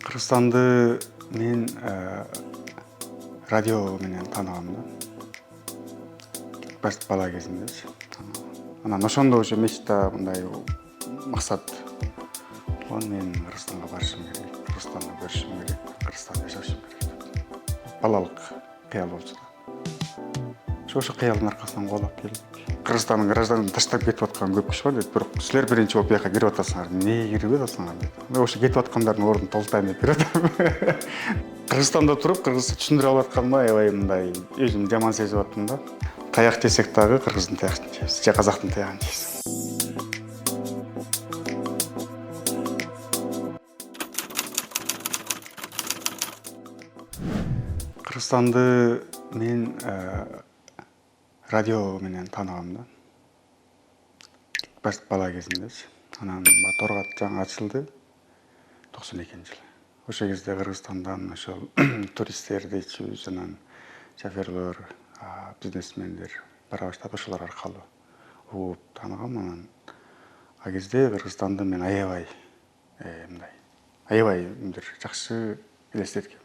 Кыргызстанды мен радио менен тааныгам да. Бала кезимдечи. Анан ошондо уже мечта мындай максат. Мен Кыргызстанга барышым керек, Кыргызстанды көрүшүм керек, Кыргызстанда жашашым керек. Балалык кыял болчу да. Ошо кыялдын аркасынан кубулап келдик. Кыргызстандын гражданын таштап кетип аткан көп киши бар дейт, бирок силер биринчи болуп бияка кирип атасыңар. Эмне кирип атасыңар дейт. Мен ошо кетип аткандардын ордун толтурайын деп кирип атам. Кыргызстанда туруп кыргызча түшүндүрө алып атканыма аябай мындай өзүмдү жаман сезип аттым да. Таяк жесек дагы кыргыздын таягын жейбиз, же казактын таягын жейбиз. Кыргызстанды мен радио менен тааныгам да. Бала кезимдечи. Анан Торгат жаңы ачылды 92-жылы. Ошол кезде Кыргызстандан ошол туристтер дейчүбүз, анан шоферлор, бизнесмендер бара баштап ошолор аркылуу угуп тааныгам. Анан ал кезде Кыргызстанды мен аябай бир жакшы элестеткем.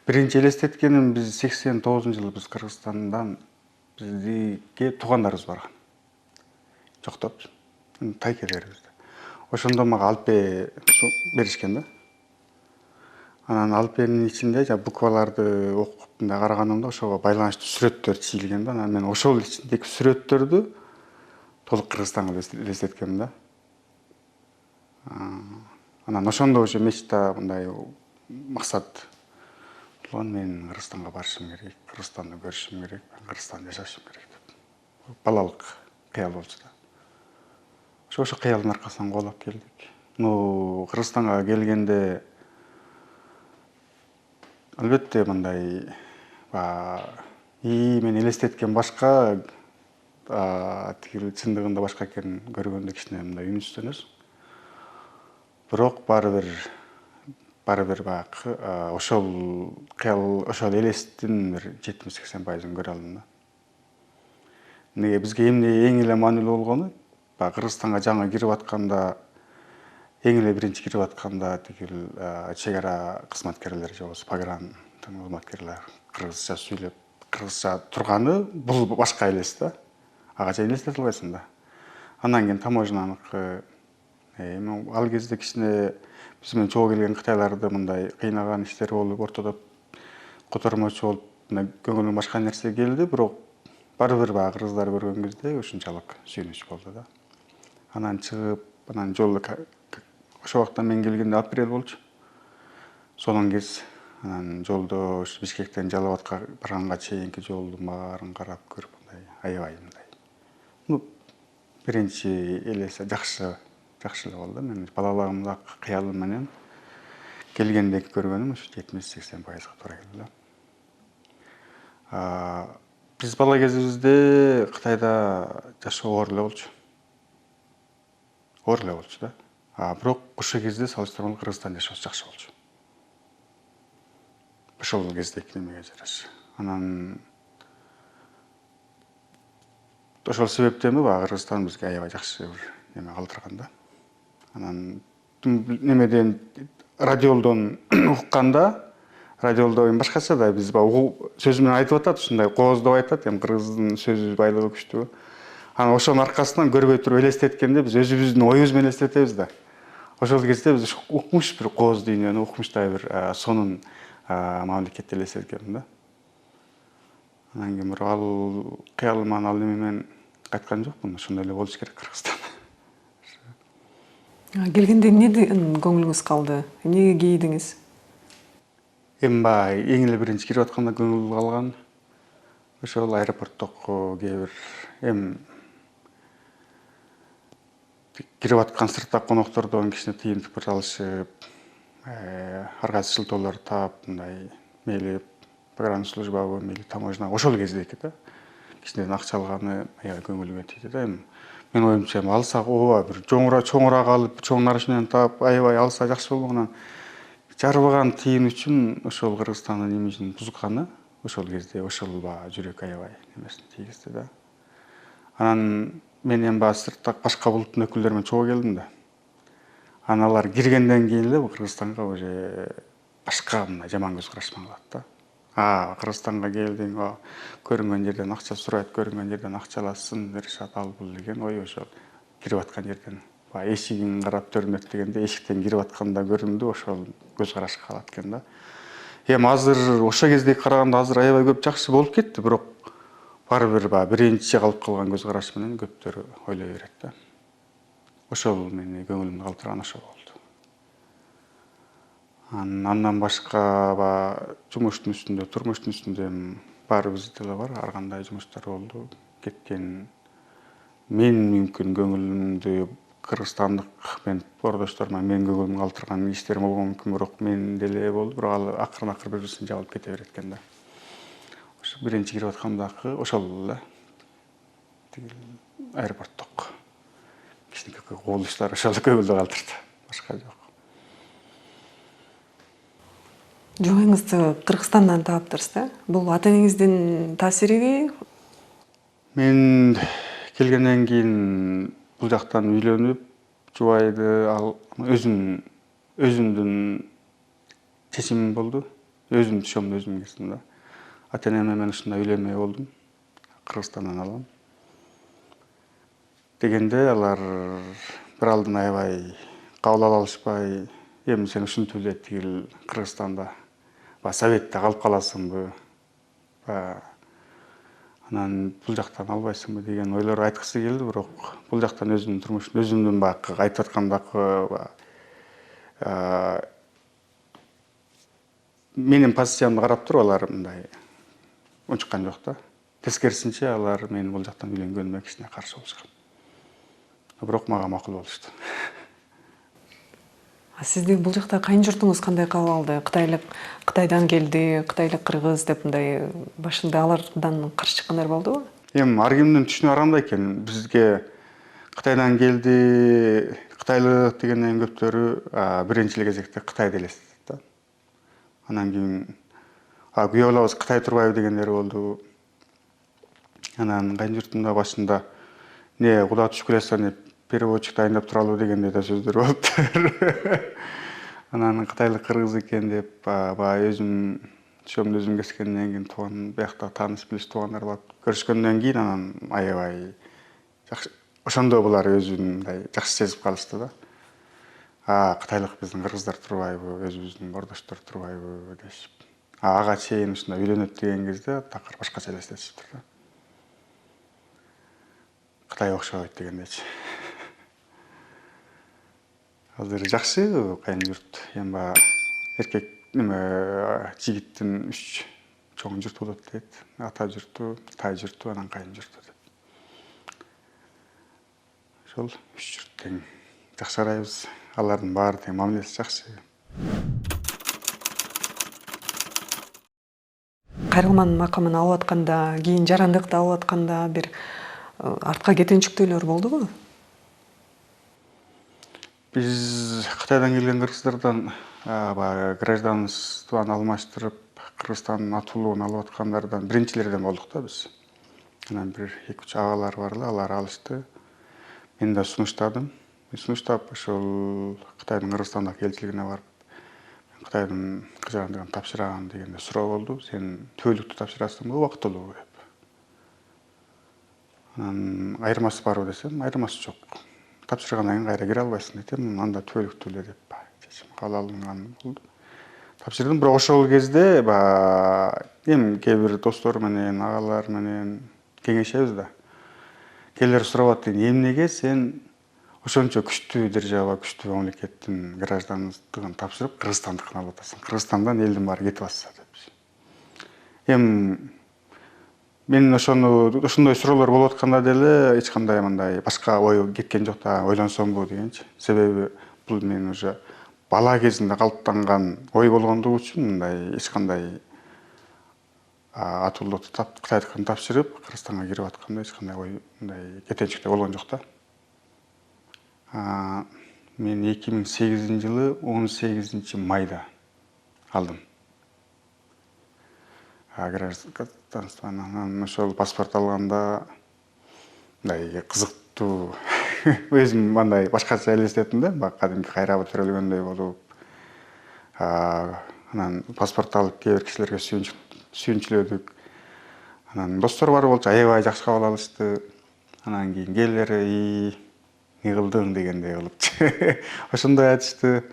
Биринчи элестеткеним биз 89-жылы биз Кыргызстандан биздике туугандарыбыз барган. Жоктоп, тайкелерибизди. Ошондо мага алпе беришкен да. Анан алпенин ичинде букваларды окуп караганымда ошого байланыштуу сүрөттөр чийилген да. Анан мен ошол ичиндеги сүрөттөрдү толук Кыргызстанга элестеткем да. Анан ошондо уже мечта мындай максат. Мен Кыргызстанга барышым керек, Кыргызстанды көрүшүм керек, Кыргызстанда жашашым керек деп. Балалык кыял болчу да. Ошо кыялдын аркасынан кубулап келдик. Кыргызстанга келгенде албетте мындай мен элестеткен башка, тиги чындыгында башка экенин көргөндө кичине мындай үнсүзсүңүз. Бирок баары бир ошол кыял, ошол элестин бир 70-80% көрө алдым да. Эмнеге бизге эң эле маанилүү болгону Кыргызстанга жаңы кирип атканда, эң эле биринчи кирип атканда тигил чек ара кызматкерлери же болбосо погран кызматкерлер кыргызча сүйлөп, кыргызча турганы бул башка элес да. Ага чейин элестете албайсың да. Андан кийин таможняныкы, ал кезде кичине биз менен чогуу келген кытайларды мындай кыйнаган иштер болуп, ортодо котормочу болуп, көңүлүм башка нерсе келди, бирок баары бир кыргыздар көргөн кезде ушунчалык сүйүнүч болду да. Анан чыгып, анан жолдо ошол убакта мен келгенде апрель болчу. Сонун кез. Анан жолдо Бишкектен Жалал Абадка барганга чейинки жолдун баарын карап көрүп, аябай биринчи элесе жакшы эле болду. Мен балалыгымдагы кыялым менен келгендеги көргөнүм ушу 70-80%га туура келди да. Биз бала кезибизде Кытайда жашоо оор эле болчу. Оор эле болчу да. Бирок ошол кезде салыштырмалуу Кыргызстанда жашоосу жакшы болчу. Ошол кездеки немеге жараша. Анан ошол себептенби Кыргызстан бизге аябай жакшы бир неме калтырган да. Анан немеден радиолдон укканда, радиолдо эми башкача да, биз сөзү менен айтып атат, ушундай кооздоп айтат, эми кыргыздын сөз байлыгы күчтүү. Анан ошонун аркасынан көрбөй туруп элестеткенде биз өзүбүздүн оюбуз менен элестетебиз да. Ошол кезде биз укмуш бир кооз дүйнөнү, укмуштай бир сонун мамлекетти элестеткем да. Анан кийин бирок ал кыялыман, ал неменен кайткан жокмун. Ошондой эле болуш керек Кыргызстан. Келгенде эмне көңүлүңүз калды? Эмнеге кейдиңиз? Эң эле биринчи кирип атканда көңүл калган ошол аэропорттогу кээ бир кирип аткан сырттагы коноктордон кичине тыйынтып алышып, ар кайсы шылтоолорду таап, мындай мейли погранслужбабы, мейли таможня, ошол кездеки да. Кичинеден акча алганы аябай көңүлүмө тийди да. Мен оюмча алсак ооба бир чоңураак алып, чоң нарушениени таап, аябай алса жакшы болмок. Жарыбаган тыйын үчүн ошол Кыргызстандын имиджин бузганы ошол кезде ошол жүрөк аябай немесин тийгизди да. Анан мен эми сырттагы башка булуттун өкүлдөрү менен чогуу келдим да. Аналар киргенден кийин эле Кыргызстанга уже башка мындай жаман көз караш менен калат да. Кыргызстанга келдиң, көрүнгөн жерден акча сурайт, көрүнгөн жерден акча аласың, беришат ал бул деген ой ошол кирип аткан жерден. Эшигин карап төрмөк дегенде эшиктен кирип атканда көрүндү, ошол көз карашка калат экен да. Эми азыр ошол кездеги караганда азыр аябай көп жакшы болуп кетти, бирок баары бир биринчи калып калган көз караш менен көптөр ойлой берет да. Ошол мени көңүлүмдү калтырган ошол болду. Андан башка жумуштун үстүндө, турмуштун үстүндө баарыбызда деле бар, ар кандай жумуштар болду. Кеткен мен мүмкүн көңүлүмдү кыргызстандык мен ордошторума менин көңүлүмдү калтырган иштерим болгон мүмкүн, бирок мен деле болду. Бирок ал акырын бири бирин жабылып кете берет экен да. Ошо биринчи кирип аткандагы ошол эле. Тиги аэропорттук кичинекей кубулуштар ошол көңүлдү калтырды. Башка жок. Жубайыңызды Кыргызстандан таптырсыз да? Бул ата энеңиздин таасириби? Мен келгенден кийин бул жактан үйлөнүп, жубайды ал өзүмдүн чечимим болду. Өзүм түшөмдү өзүм кестим да. Ата энеме мен ушундай үйлөнмөй болдум. Кыргызстандан алам. Дегенде алар бир алдын аябай кабыл ала алышпай, эми сен ушинтип эле тигил Кыргызстанда Советте калып каласыңбы? Анан бул жактан албайсыңбы деген ойлор айткысы келди, бирок бул жактан өзүмдүн турмушум, өзүмдүн баягы айтып аткандагы менин позициямды карап туруп алар мындай унчуккан жок да. Тескерисинче алар менин бул жактан үйлөнгөнүмө кичине каршы болушкан. Бирок мага макул болушту. Сизди бул жакта кайын журтуңуз кандай кабыл алды? Кытайдан келди, кытайлык кыргыз деп мындай башында алардан каршы чыккандар болдубу? Эми ар кимдин түшүнүгү ар кандай экен. Бизге Кытайдан келди, кытайлык дегенден көптөрү биринчи эле кезекте Кытайды элестетет да. Анан кийин күйөө балабыз Кытай турбайбы дегендер болду. Анан кайын журтумда башында куда түшүп келесиң деп переводчик дайындап туралыбы дегендей да сөздөр болуптур. Анан кытайлык кыргыз экен деп баягы өзүм түшөмдү өзүм кескенден кийин тууган биякта тааныш билиш туугандар болуп көрүшкөндөн кийин анан аябай жакшы. Ошондо булар өзүн мындай жакшы сезип калышты да. Кытайлык биздин кыргыздар турбайбы, өзүбүздүн ордоштор турбайбы дешип. Ага чейин ушундай үйлөнөт деген кезде такыр башкача элестетишиптир да. Кытай окшобойт дегендейчи. Азыр жакшы кайын журт. Эми баягы эркек жигиттин 3 чоң журту болот дейт. Ата журту, тай журту, анан кайын журту деп. Ошол 3 журт тең жакшы карайбыз. Алардын баары тең мамилеси жакшы. Кайрылманын макамын алып атканда, кийин жарандыкты алып атканда бир артка кетенчиктүүлөр болдубу? Биз Кытайдан келген кыргыздардан баягы гражданствону алмаштырып, Кыргызстандын атуулугун алып аткандардан биринчилерден болдук да биз. Анан бир 2-3 агалар бар эле, алар алышты. Мен да сунуштадым. Сунуштап ошол Кытайдын Кыргызстандагы элчилигине барып, Кытайдын жарандыгын тапшырам дегенде суроо болду. Сен түбөлүктү тапшырасыңбы, убактылуу деп. Анан айырмасы барбы десем, айырмасы жок. Тапшыргандан кийин кайра кире албайсың десем, анда түбөлүктүү эле деп чечим кабыл алынган болду. Тапшырдым, бирок ошол кезде эми кээ бир достор менен, агалар менен кеңешебиз да. Келер сурап атты, эмнеге сен ошончо күчтүү держава, күчтүү мамлекеттин граждандыгын тапшырып, Кыргызстандыкын алып атасың. Кыргызстандан элдин баары кетип атса деп. Эми мен ошондой суроолор болуп атканда деле эч кандай мындай башка ой кеткен жок да, ойлонсомбу дегенчи. Себеби бул мен уже бала кезинде калыптанган ой болгондугу үчүн мындай эч кандай атуулукту Кытайдыкын тапшырып, Кыргызстанга кирип атканда эч кандай ой мындай кетенчиктер болгон жок да. Мен 2008-жылы 18-майда алдым. Гражданствону. Ошол паспорт алганда мындай кызыктуу өзүм андай башкача элестеттим да, баягы кадимки кайрабы төрөлгөндөй болуп, анан паспорт алып кээ бир кишилерге сүйүнчүлөдүк. Анан достор бар болчу, аябай жакшы кабыл алышты. Анан кийин келелери эмне кылдың дегендей кылыпчы. Ошондой айтышты.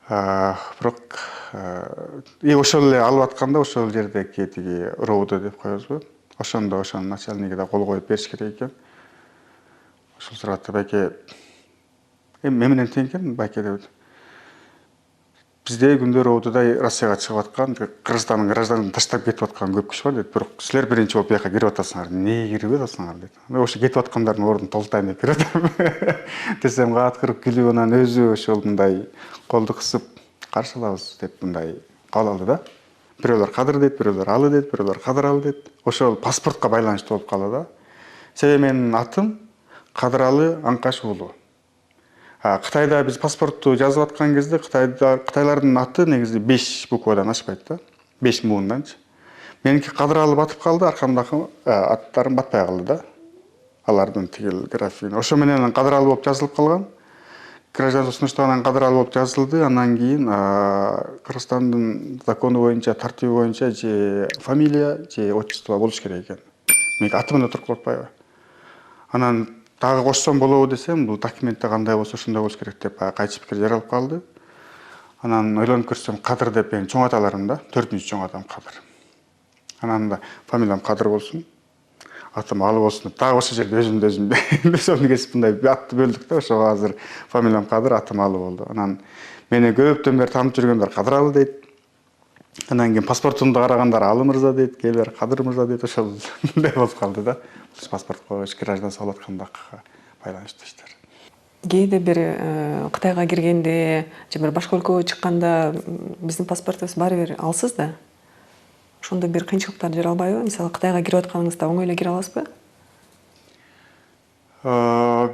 Бирок ошол эле алып атканда ошол жердеги тиги РОУД деп коебузбу? Ошондо ошонун начальниги да кол коюп бериш керек экен. Ошол суракта байке эмне менен тең экен байке деп. Бизде күндөр РОУДда Россияга чыгып аткан, Кыргызстандын гражданын таштап кетип аткан көп киши бар дейт. Бирок силер биринчи болуп бияка кирип атасыңар. Эмне кирип атасыңар дейт. Мен ошо кетип аткандардын ордун толтурайын деп кирип атам. Десем кааткырып күлүп, анан өзү ошол мындай колду кысып каршылабыз деп мындай кабыл алды да. Бирөөлөр кадыр дейт, бирөөлөр алы дейт, бирөөлөр кадыр алы дейт. Ошол паспортко байланыштуу болуп калды да. Себеби менин атым Кадыралы Аңкаш уулу. Кытайда биз паспортту жазып аткан кезде кытайлардын аты негизи 5 буквадан ашпайт да. 5 муунданчы. Меники Кадыралы батып калды, аркамдагы аттарым батпай калды да. Алардын тигил графигин. Ошо менен Кадыралы болуп жазылып калган. Гражданство сунуштаган Кадыралы болуп жазылды. Андан кийин Кыргызстандын закону боюнча, тартиби боюнча же фамилия, же отчество болуш керек экен. Меники атым эле туруп калып атпайбы? Анан дагы кошсом болобу десем, бул документте кандай болсо ошондой болуш керек деп кайчы пикир жаралып калды. Анан ойлонуп көрсөм, Кадыр деп менин чоң аталарым да, 4-чөң чоң атам Кадыр. Анан да фамилиям Кадыр болсун, атым Алы болсун деп дагы ошол жерде өзүмдү кесип мындай атты бөлдүк да, ошо азыр фамилиям Кадыр, атым Алы болду. Анан мени көптөн бери таанып жүргөндөр Кадыралы дейт. Анан кийин паспортумду карагандар Алы мырза дейт, кээбилер Кадыр мырза дейт, ошол мындай болуп калды да. Паспортко гражданство алып аткандагы байланыштуу иштер. Кээде бир Кытайга киргенде же бир башка өлкөгө чыкканда биздин паспортубуз баары бир алсыз да. Ошондо бир кыйынчылыктар жаралбайбы? Мисалы Кытайга кирип атканыңызда оңой эле кире аласызбы?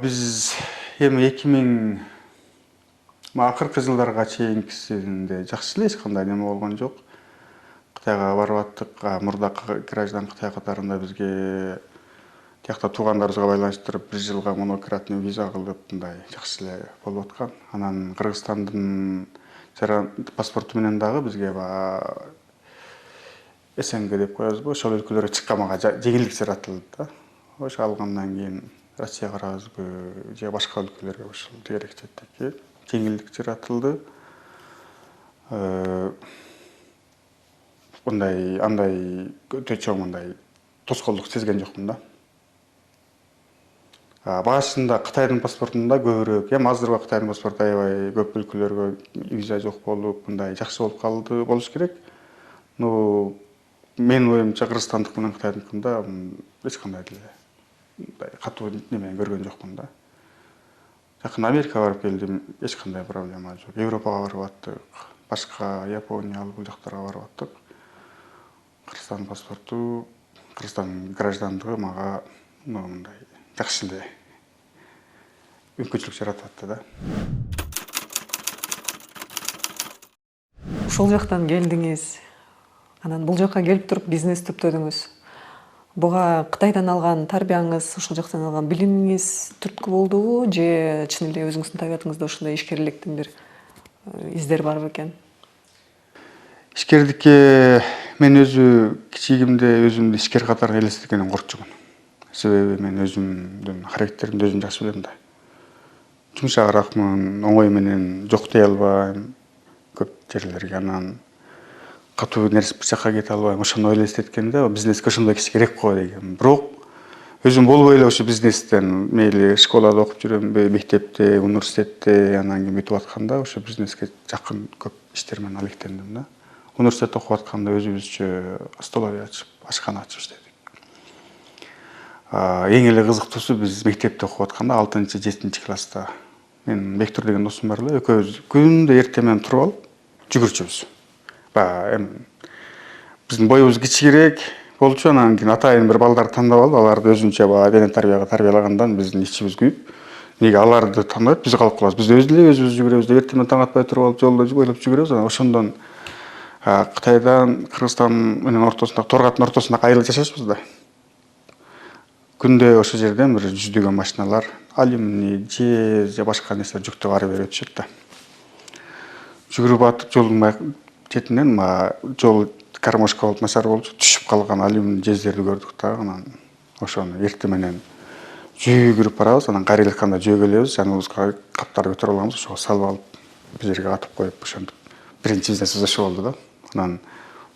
Биз эми 2000 акыркы жылдарга чейинкисинде жакшы эле эч кандай неме болгон жок. Кытайга барып аттык. Мурдакы граждан Кытай катарында бизге тиякта туугандарыбызга байланыштырып 1 жылга монократный виза кылып мындай жакшы эле болуп аткан. Анан Кыргызстандын паспорту менен дагы бизге СНГ деп коебузбу, ошол өлкөлөргө чыкканга жеңилдик жаратылды да. Ошо алгандан кийин Россия барабызбы же башка өлкөлөргө ошол керекчеттеги жеңилдик жаратылды. Андай өтө чоң мындай тоскоолдук сезген жокмун да. Башында Кытайдын паспортунда көбүрөөк, эми азыркы Кытайдын паспорту аябай көп өлкөлөргө виза жок болуп, мындай жакшы болуп калды болуш керек. Но менин оюмча Кыргызстандык менен Кытайдыкында эч кандай деле мындай катуу неме көргөн жокмун да. Жакын Америкага барып келдим, эч кандай проблема жок. Европага барып аттык, башка Япония бул жактарга барып аттык. Кыргызстандын паспорту, Кыргызстандын граждандыгы мага мындай жакшы эле мүмкүнчүлүк жаратып атты да. Ушул жактан келдиңиз. Анан бул жакка келип туруп бизнес түптөдүңүз. Буга Кытайдан алган тарбияңыз, ошол жактан алган билимиңиз түрткү болдубу же чын эле өзүңүздүн табиятыңызда ошондой ишкерликтин бир издери барбы экен? Ишкердикке мен өзү кичигимде өзүмдү ишкер катары элестеткенден коркчумун. Себеби мен өзүмдүн характеримди өзүм жакшы билем да. Жумшагыракмын, оңой менен жок дей албайм көп жерлерге, анан катуу нерсе бир жакка кете албайм. Ошону элестеткенде бизнеске ошондой киши керек го деген. Бирок өзүм болбой эле ошо бизнестен мейли школада окуп жүрөмбү, мектепте, университетте, анан кийин бүтүп атканда ошо бизнеске жакын көп иштер менен алектендим да. Университетте окуп атканда өзүбүзчө столовый ачып, ашкана ачып иштедик. Эң эле кызыктуусу биз мектепте окуп атканда 6-7 класста мен Бектур деген досум бар эле, экөөбүз күндө эртең менен туруп алып жүгүрчүбүз. Эми биздин боюбуз кичирээк болчу, анан кийин атайын бир балдарды тандап алып, аларды өзүнчө дене тарбияга тарбиялагандан биздин ичибиз күйүп, неге аларды тандайт, биз калып калабыз. Биз өзүбүз жүгүрөбүз деп эртең менен таң атпай туруп алып жолдо бойлоп жүгүрөбүз. Анан ошондон Кытайдан Кыргызстан менен ортосунда, Торгаттын ортосунда айыл жашашпыз да. күндө ошол жерден бир жүздөгөн машиналар алюминий же башка нерсе жүктөп ары бери өтүшөт да. Жүгүрүп атып жолдун четинен жол кармошка болуп начар болчу, түшүп калган алюминий жездерди көрдүк да. Анан ошону эртең менен жүгүрүп барабыз, анан кайра келатканда жөгөлөбүз, жаныбызга каптарды көтөрүп алганбыз, ошого салып алып бир жерге атып коюп, ошентип биринчи бизнесибиз ошо болду да. Анан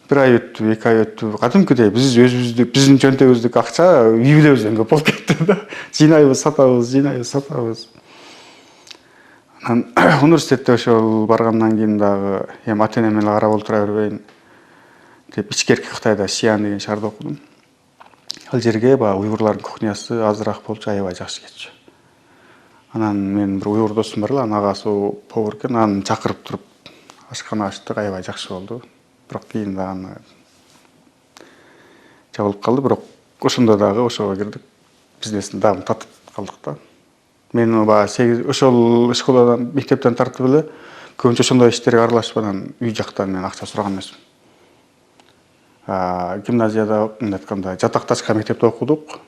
бир ай өттү, 2 ай өттү. Кадимкидей биз биздин чөнтөгүбүздүк акча үй бүлөбүздөн көп болуп кетти да. Жыйнайбыз, сатабыз. Анан университетте ошол баргандан кийин дагы эми ата-энем менен карап отура бербейин деп ичкерки Кытайда Сиан деген шаарда окудум. Ал жерге уйгурлардын кухнясы азыраак болчу, аябай жакшы кетчү. Анан менин бир уйгур досум бар эле, анын агасы повар экен, аны чакырып туруп ашкана ачтык, аябай жакшы болду. Бирок кийин дагы жабылып калды, бирок ошондо дагы ошого кирдик. Бизнестин дагы татып калдык да. Мен ошол школадан, мектептен тартып эле көбүнчө ошондой иштерге аралашып, анан үй жактан мен акча сураган эмесмин. Гимназияда мындай айтканда жатакташка мектепте окудук.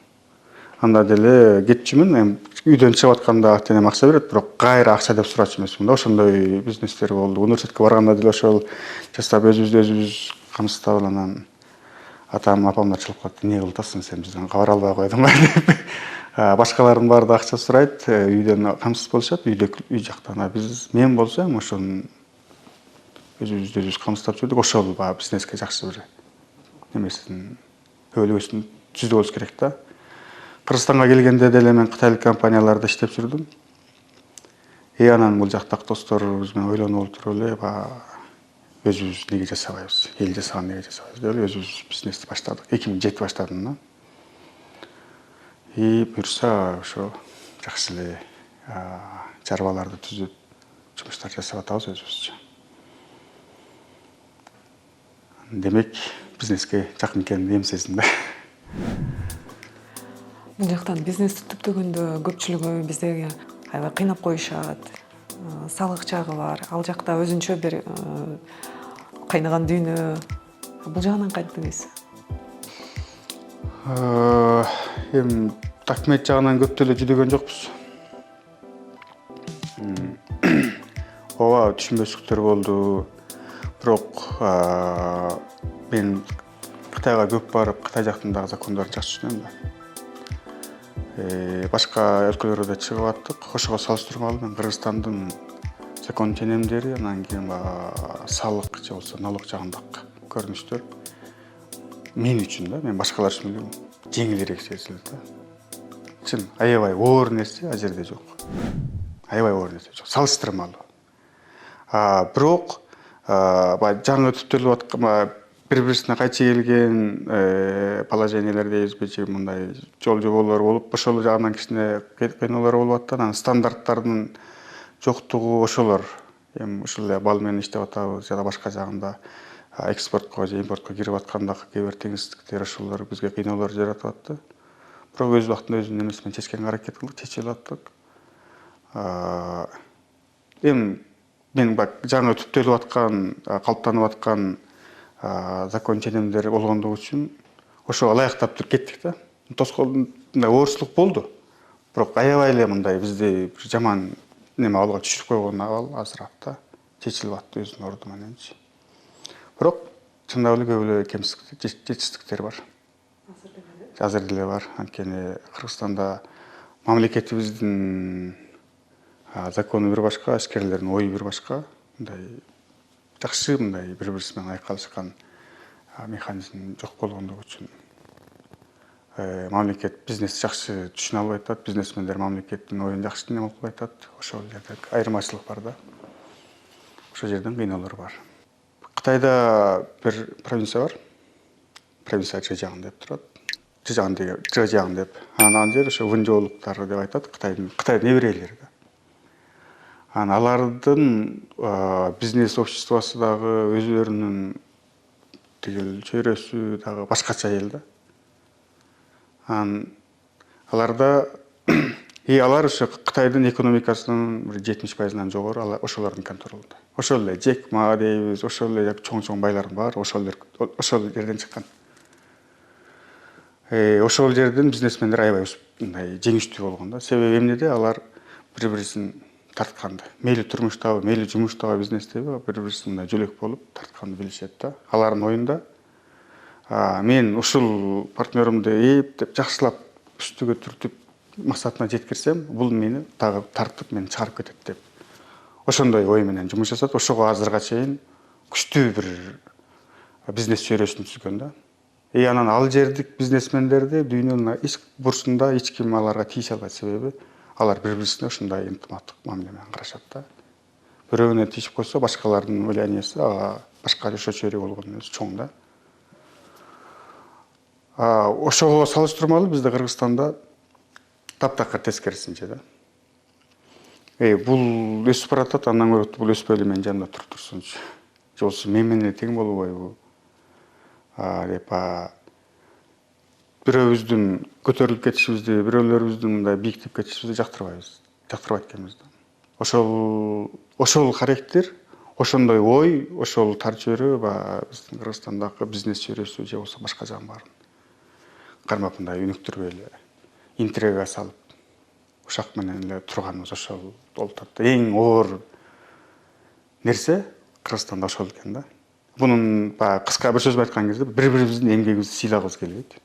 Анда деле кетчүмүн, эми үйдөн чыгып атканда ата-энем акча берет, бирок кайра акча деп сурачу эмесмин да. Ошондой бизнестер болду. Университетке барганда деле ошол жастап өзүбүз камсыздап, анан атам, апамдар чылып калат. Эмне кылып атасың сен, бизден кабар албай койдуңбу деп. Башкалардын баары да акча сурайт, үйдөн камсыз болушат, үй жактан. Мен болсом ошону өзүбүз камсыздап жүрдүк. Ошол бизнеске жакшы бир немесин өбөлгөсүн түзүү болуш керек да. Кыргызстанга келгенде деле мен кытайлык компанияларда иштеп жүрдүм. Анан бул жактагы досторубуз менен ойлонуп отуруп эле өзүбүз неге жасабайбыз, эл жасаган неге жасабайбыз деп өзүбүз бизнести баштадык. 2007 баштадым да. Буюрса ошо жакшы эле чарбаларды түзүп, жумуштар жасап атабыз өзүбүзчө. Демек, бизнеске жакын экенин эми сездим да. Бул жактан бизнести түптөгөндө көпчүлүгү биздеги аябай кыйнап коюшат. Салык жагы бар. Ал жакта өзүнчө бир кайнаган дүйнө. Бул жагынан кантиңиз? Эми документ жагынан көп деле жүдөгөн жокпуз. Ооба, түшүнбөчүлүктөр болду. Бирок мен Кытайга көп барып, Кытай жактындагы закондорду жакшы түшүнөм да. Башка өлкөлөргө да чыгып аттык. Ошого салыштырмалуу мен Кыргызстандын закон ченемдери, анан кийин салык же болбосо налог жагындагы көрүнүштөр мен үчүн да, мен башкалар үчүн билбейм, жеңилирээк сезилет да. Чын, аябай оор нерсе ал жерде жок. Аябай оор нерсе жок, салыштырмалуу. Бирок баягы жаңы түптөлүп аткан бири-бирисине кайчы келген положениялер дейбизби, же мындай жол жоболор болуп, ошол жагынан кичине кыйноолор болуп атат. Анан стандарттардын жоктугу ошолор. Эми ушул эле бал менен иштеп атабыз, жада башка жагында экспортко же импортко кирип аткандагы кээ бир теңсиздиктер, ошолор бизге кыйноолор жаратып атты. Бирок өз убактында өзүнүн эмеси менен чечкенге аракет кылдык, чечип аттык. Эми мен жаңы түптөлүп аткан, калыптанып аткан закон ченемдери болгондугу үчүн ошого ылайыктап туруп кеттик да. Тоскоолдун оорчулук болду. Бирок аябай эле мындай бизди жаман неме абалга түшүрүп койгон абал азыраак да. Чечилип атты өзүнүн орду мененчи. Бирок чындап эле көп эле жетишсиздиктер бар. Азыр деле бар. Анткени Кыргызстанда мамлекетибиздин закону бир башка, ишкерлердин ою бир башка. Мындай жакшы мындай бири-бирisi менен айкалышкан механизм жок болгондугу үчүн мамлекет бизнести жакшы түшүнө албай атат, бизнесмендер мамлекеттин оюн жакшы эме кылбай атат. Ошол жерде айырмачылык бар да. Ошол жерден кыйноолор бар. Кытайда бир провинция бар. Провинция Чжэжян деп турат. Чжэжян деп. Анан жер ошо вынжоолуктар деп айтат, Кытайдын неберелери да. Алардын бизнес обществосу дагы өзүлөрүнүн тигил чөйрөсү дагы башкача эл да. Аларда алар ошо Кытайдын экономикасынын 70%-нан жогору ошолордун контролунда. Ошол эле Джек Ма дейбиз, ошол эле чоң байлардын баары ошол жерден чыккан. Ошол жерден бизнесмендер аябай мындай жеңиштүү болгон да. Себеби эмнеде алар бири-бирисин тартканды. Мейли турмуштабы, мейли жумуштабы, бизнестеби бири-бирисин мындай жөлөк болуп тартканды билишет да. Алардын оюнда мен ушул партнерымды эптеп жакшылап үстүгө түртүп максатына жеткирсем, бул мени дагы тартып мени чыгарып кетет деп. Ошондой ой менен жумуш жасап, ошого азырга чейин күчтүү бир бизнес чөйрөсүн түзгөн да. Анан ал жердик бизнесмендерди дүйнөнүн эч бурчунда эч ким аларга тийише албайт, себеби алар бири-бирисине ушундай ынтымактык мамиле менен карашат да. Бирөөнө тийишип койсо, башкалардын влияниясы башка ошо чөйрө болгондон өзү чоң да. Ошого салыштырмалуу бизде Кыргызстанда таптакыр тескерисинче да. Бул өсүп баратат, андан көрөт бул өспөйлү менин жанымда туруп турсунчу. Же болбосо мен менен тең болбойбу деп бирөөбүздүн көтөрүлүп кетишибизди, бирөөлөрүбүздүн мындай бийиктеп кетишибизди жактырбайт экенбиз да. Ошол характер, ошондой ой, ошол тар чөйрө биздин Кыргызстандагы бизнес чөйрөсү же болбосо башка жагын баарын кармап мындай өнүктүрбөй эле интрига салып ушак менен эле турганыбыз ошол болуп атат. Эң оор нерсе Кыргызстанда ошол экен да. Бунун кыска бир сөз айткан кезде бири-бирибиздин эмгегибизди сыйлагыбыз келбейт.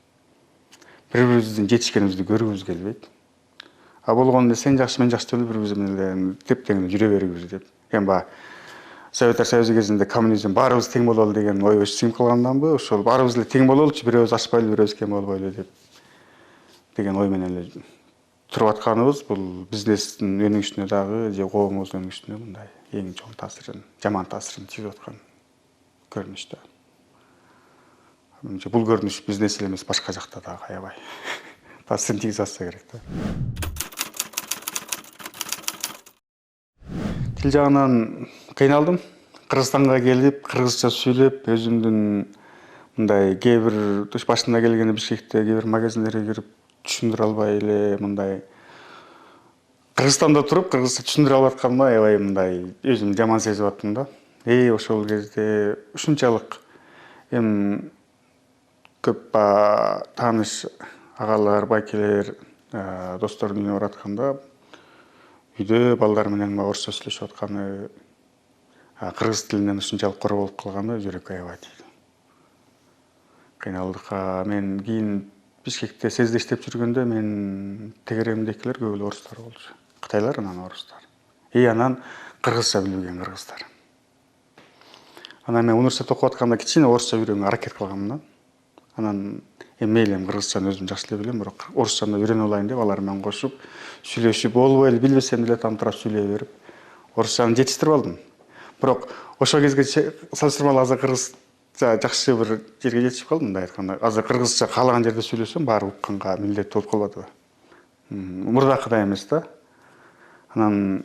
Бири-бирибиздин жетишкенибизди көргүбүз келбейт. Болгондо сен жакшы, мен жакшы деп бири-бирибиз менен тептең эле жүрө бергибиз деп. Советтер Союзу кезинде коммунизм баарыбыз тең бололу деген ой сиңип калганданбы, ошол баарыбыз эле тең бололучу, бирөөбүз ачпайлы, бирөөбүз кем болбойлу деген ой менен эле туруп атканыбыз бул бизнестин өнүгүшүнө дагы же коомубуздун өнүгүшүнө мындай эң чоң таасирин, жаман таасирин тийгип аткан көрүнүш да. Бул көрүнүш бизнес эле эмес, башка жакта дагы аябай таасирин тийгизе алса керек да. Тил жагынан кыйналдым. Кыргызстанга келип, кыргызча сүйлөп, өзүмдүн мындай кээ бир башына келгени Бишкекте кээ бир магазиндерге кирип түшүндүрө албай эле мындай Кыргызстанда туруп кыргызча түшүндүрө албай атканыма аябай мындай өзүмдү жаман сезип аттым да. Ошол кезде ушунчалык көп тааныш агалар, байкелер, достордун үйүнө баратканда үйдө балдар менен орусча сүйлөшүп атканы, кыргыз тилинен ушунчалык кор болуп калганы жүрөккө аябай тийди. Кыйналдык. Мен кийин Бишкекте СЭЗде иштеп жүргөндө мен тегеремдекилер көп эле орустар болчу. Кытайлар анан орустар. Анан кыргызча билбеген кыргыздар. Анан мен университетте окуп атканда кичине орусча үйрөнгөнгө аракет кылганмын да. Анан мейли кыргызчаны өзүм жакшы эле билем, бирок орусчаны үйрөнүп алайын деп алар менен кошуп сүйлөшүп, болбой эле билбесем деле тамтырап сүйлөй берип, орусчаны жетиштирип алдым. Бирок ошол кезге салыштырмалуу азыр кыргызча жакшы бир жерге жетишип калдым, мындай айтканда. Азыр кыргызча каалаган жерде сүйлөсөм, баары укканга милдеттүү болуп калбадыбы? Мурдакыдай эмес да. Анан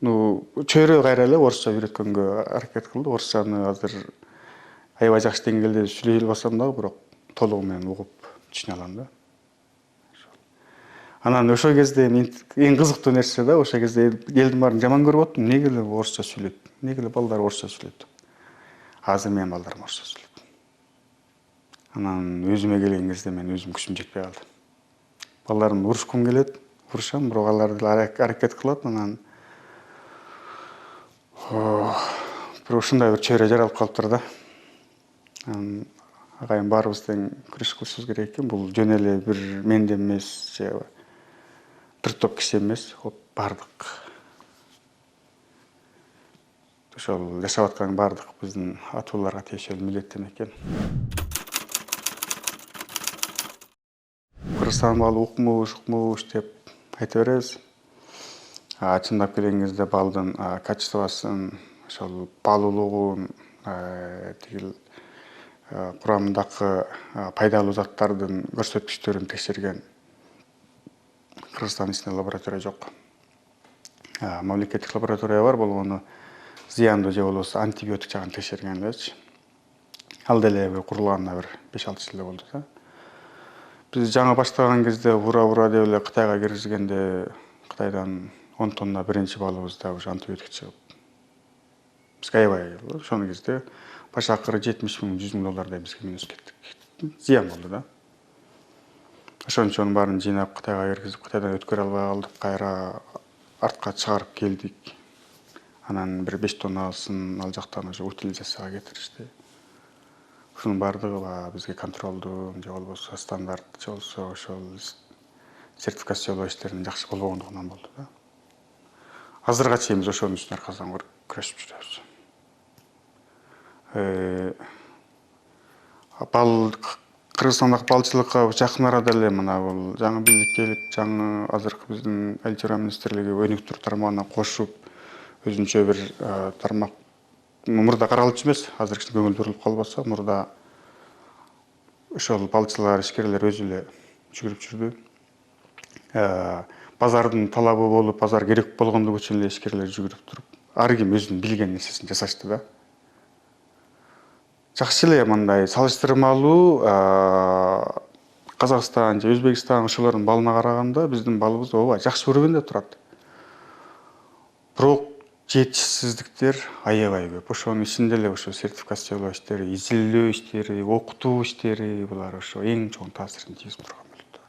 чөйрө кайра эле орусча үйрөткөнгө аракет кылды. Орусчаны азыр аябай жакшы деңгээлде сүйлөй албасам дагы, бирок толугу менен угуп түшүнө алам да. Анан ошол кезде эң кызыктуу нерсе да, ошол кезде элдин баарын жаман көрүп аттым. Эмнеге эле орусча сүйлөйт? Эмнеге эле балдар орусча сүйлөйт? Азыр менин балдарым орусча сүйлөйт. Анан өзүмө келген кезде мен өзүм күчүм жетпей калды. Балдарымды урушкум келет, урушам, бирок алар аракет кылат. Анан бир ушундай бир чөйрө жаралып калыптыр да. Агайын баарыбыз тең күрөш кылышыбыз керек экен. Бул жөн эле бир менде эмес, же бир топ киши эмес, бардык. Ошол жашап аткан бардык биздин атууларга тиешелүү милдеттенет экен. Кыргызстан балы укмуш деп айта беребиз. Чындап келген кезде балдын качествосын, ошол балуулугун, тигил курамындагы пайдалуу заттардын көрсөткүчтөрүн текшерген Кыргызстандын ичинде лаборатория жок. Мамлекеттик лаборатория бар, болгону зыяндуу же болбосо антибиотик жагын текшерген элечи. Ал деле бир курулганына бир 5-6 жыл эле болду да. Биз жаңы баштаган кезде ура деп эле Кытайга киргизгенде Кытайдан 10 тонна биринчи балыбызда уже антибиотик чыгып. Бизге аябай ошол кезде баш акыры $70,000 $100,000 бизге минус кеттик. Зыян болду да. Ошончонун баарын жыйнап Кытайга киргизип, Кытайдан өткөрө албай калдык, кайра артка чыгарып келдик. Анан бир 5 тоннасын ал жактан уже утилизацияга кетиришти. Ушунун баардыгы бизге контролдуу, же болбосо стандарт, же болбосо ошол сертификациялоо иштеринин жакшы болбогондугунан болду да. Азырга чейин биз ошонун үчүн аркасынан күрөшүп жүрөбүз. Кыргызстандагы балчылыкка жакын арада эле мына бул жаңы бийлик келип, жаңы азыркы биздин Айыл чарба министрлиги өнүктүрүү тармагына кошуп, өзүнчө бир тармак мурда каралчу эмес, азыр кичине көңүл калбаса, мурда ошол балчылар, ишкерлер өзү эле жүгүрүп жүрдү. Базардын талабы болуп, базар керек болгондугу үчүн эле ишкерлер жүгүрүп туруп, ар ким өзүнүн билген нерсесин жасашты да. Жакшы эле мындай салыштырмалуу Казакстан же Өзбекстан ошолордун балына караганда биздин балыбыз ооба жакшы өргөндө турат. Бирок жетишсиздиктер аябай көп. Ошонун ичинде эле ошо сертификациялоо иштери, изилдөө иштери, окутуу иштери булар ошо эң чоң таасирин тийгизип турган болот.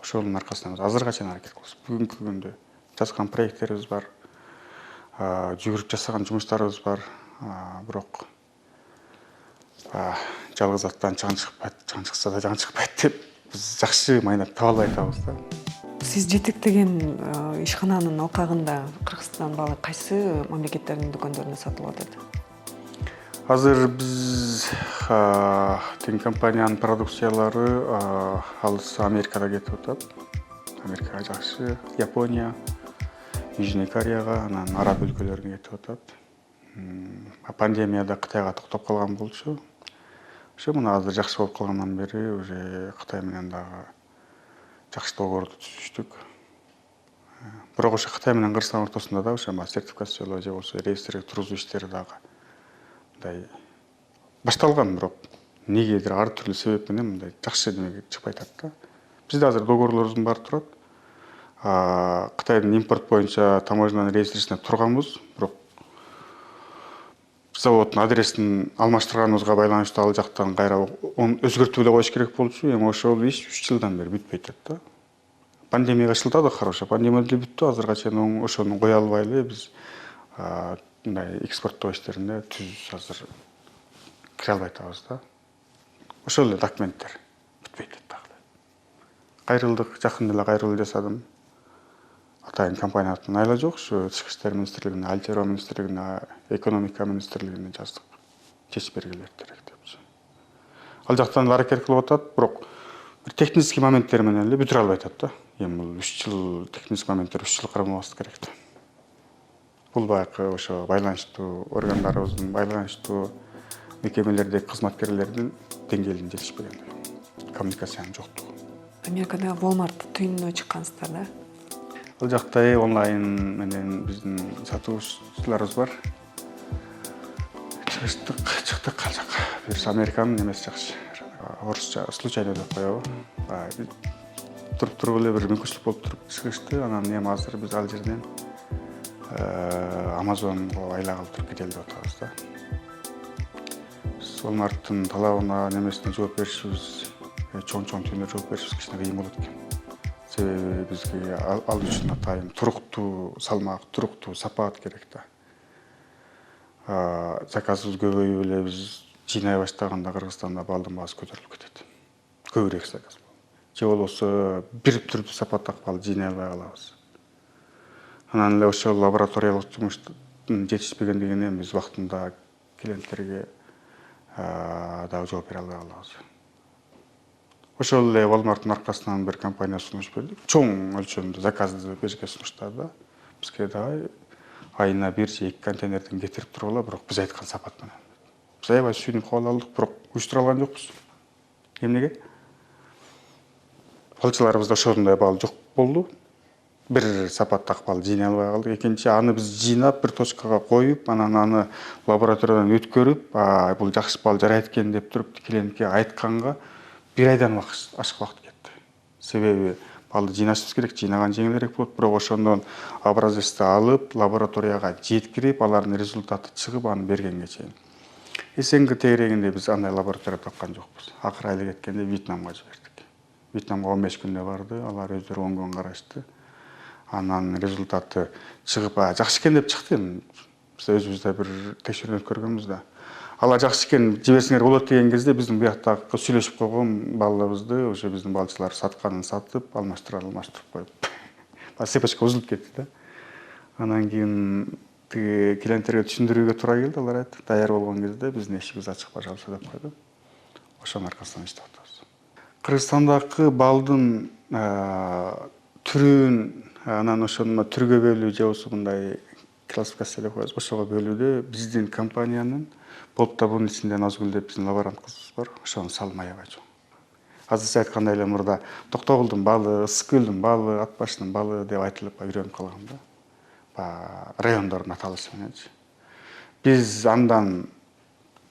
Ошонун аркасынан биз азырга чейин аракет кылабыз. Бүгүнкү күндө жазган проекттерибиз бар, жүгүрүп жасаган жумуштарыбыз бар. Бирок жалгыз аттан чаң чыкпайт, чаң чыкса да жаң чыкпайт деп биз жакшы майнап таба албай атабыз да. Сиз жетектеген ишкананын алкагында Кыргызстан балы кайсы мамлекеттердин дүкөндөрүнө сатылып атат? Азыр биз тең компаниянын продукциялары алыс Америкага кетип атат. Америкага жакшы, Япония, Южный Кореяга, анан араб өлкөлөрүнө кетип атат. Пандемияда Кытайга токтоп калган болчу. Ошо мына азыр жакшы болуп калгандан бери уже Кытай менен дагы жакшы договорду түзүштүк. Бирок ошо Кытай менен Кыргызстан ортосунда да ошо сертификациялоо же болбосо реестрге тургузуу иштери дагы мындай башталган, бирок эмнегедир ар түрдүү себеп менен мындай жакшы немеге чыкпай атат да. Бизде азыр договорлорубуздун баары турат. Кытайдын импорт боюнча таможенянын реестрисине турганбыз, бирок заводдун адресин алмаштырганыбызга байланыштуу ал жактан кайра өзгөртүп эле коюш керек болчу. Эми ошол иш 3 жылдан бери бүтпөй атат да. Пандемияга шылтадык хорошо. Пандемия деле бүттү, азырга чейин ошону кое албай эле биз мындай экспорттоо иштерине түз азыр кире албай атабыз да. Ошол эле документтер бүтпөй атат дагы. Кайрылдык, жакында эле кайрылуу жасадым. Атайын компания атын айла жок, ушу Ички иштер министрлигине, Айыл чарба министрлигине, экономика министрлигине жаздык. Чечип бергиле керек депчи. Ал жактан эле аракет кылып атат, бирок бир технический моменттер менен эле бүтүрө албай атат да. Эми бул 3 жыл технический моменттер 3 жыл кармабаска керек да. Бул баягы ошо байланыштуу органдарыбыздын, байланыштуу мекемелердеги кызматкерлердин деңгээлинин жетишпегендиги, коммуникациянын жоктугу. Америкада Walmart түйүнүнө чыккансыздар да? Ал жакта онлайн менен биздин сатуучуларыбыз бар. Чыктык ал жака. Бирс Американын немеси жакшы. Орусча случайно деп коебу. Туруп эле бир мүмкүнчүлүк болуп туруп чыгышты. Анан эми азыр биз ал жерден Amazonго айлак алып туруп кетели деп атабыз да. Биз Walmarttын талабына немесине жооп беришибиз, чоң түйүндөр жооп беришибиз кичине кыйын болот экен. Себеби бизге ал үчүн атайын туруктуу салмак, туруктуу сапат керек да. Заказыбыз көбөйүп эле биз жыйнай баштаганда Кыргызстанда балдын баасы көтөрүлүп кетет. Көбүрөөк заказ. Же болбосо бир түрдүү сапаттагы бал жыйнай албай калабыз. Анан эле ошол лабораториялык жумуштун жетишпегендигинен биз убактында клиенттерге дагы жооп бере албай калабыз. Ошол эле Walmarttын аркасынан бир компания сунуш берди. Чоң өлчөмдө заказды бизге сунуштады да. Бизге дагы айына 1 же 2 контейнерден кетирип тургула, бирок биз айткан сапат менен. Биз аябай сүйүнүп кабыл алдык, бирок уюштура алган жокпуз. Эмнеге? Балчыларыбызда ошондой бал жок болду. Бир сапаттагы бал жыйнай албай калдык. Экинчи, аны биз жыйнап бир точкага коюп, анан аны лабораториядан өткөрүп, бул жакшы бал жарайт экен деп туруп клиентке айтканга 1 айдан ашык убакыт кетти. Себеби балды жыйнашыбыз керек, жыйнаган жеңилирээк болот, бирок ошондон образецти алып, лабораторияга жеткирип, алардын результаты чыгып, аны бергенге чейин. Эсенги тегерегинде биз андай лаборатория тапкан жокпуз. Акыры айла кеткенде Вьетнамга жибердик. Вьетнамга 15 күндө барды, алар өздөрү 10 күн карашты. Анан результаты чыгып, жакшы экен деп чыкты. Биз өзүбүздө бир текшерүү өткөргөнбүз да. Алар жакшы экен, жиберсеңер болот деген кезде биздин буяктагы сүйлөшүп койгон балыбызды уже биздин балчылар сатканын сатып, алмаштырып коюп. Цепочка узулуп кетти да. Анан кийин тиги клиенттерге түшүндүрүүгө туура келди. Алар айтты, даяр болгон кезде биздин эшигибиз ачык, пожалуйста деп койду. Ошонун аркасынан иштеп атабыз. Кыргызстандагы балдын түрүн, анан ошону түргө бөлүү же болбосо мындай классификация деп коебуз. Ошого бөлүүдө биздин компаниянын болуп да бунун ичинде Назгүл деп биздин лаборант кызыбыз бар. Ошонун салымы аябай чоң. Азырча айткандай эле мурда Токтогулдун балы, Ысык көлдүн балы, Ат башынын балы деп айтылып үйрөнүп калган да. Райондордун аталышы мененчи. Биз андан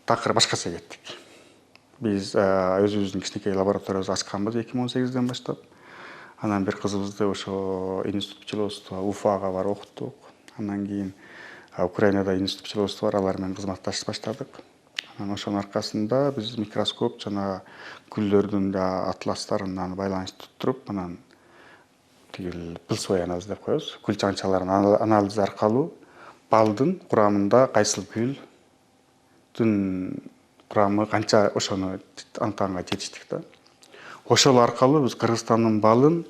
такыр башкача кеттик. Биз өзүбүздүн кичинекей лабораториябызды ачканбыз 2018-ден баштап. Анан бир кызыбызды ошо институт пчеловодства Уфага барып окуттук. Анан кийин Украинада институт пчеловодства бар, алар менен кызматташып баштадык. Анан ошонун аркасында биз микроскоп жана гүлдөрдүн атластарынан байланыш туруп, анан тигил пыл свой анализ деп коебуз. Гүл чаңчаларын анализи аркылуу балдын курамында кайсыл гүлдүн курамы канча, ошону аныктаганга жетиштик да. Ошол аркылуу биз Кыргызстандын балын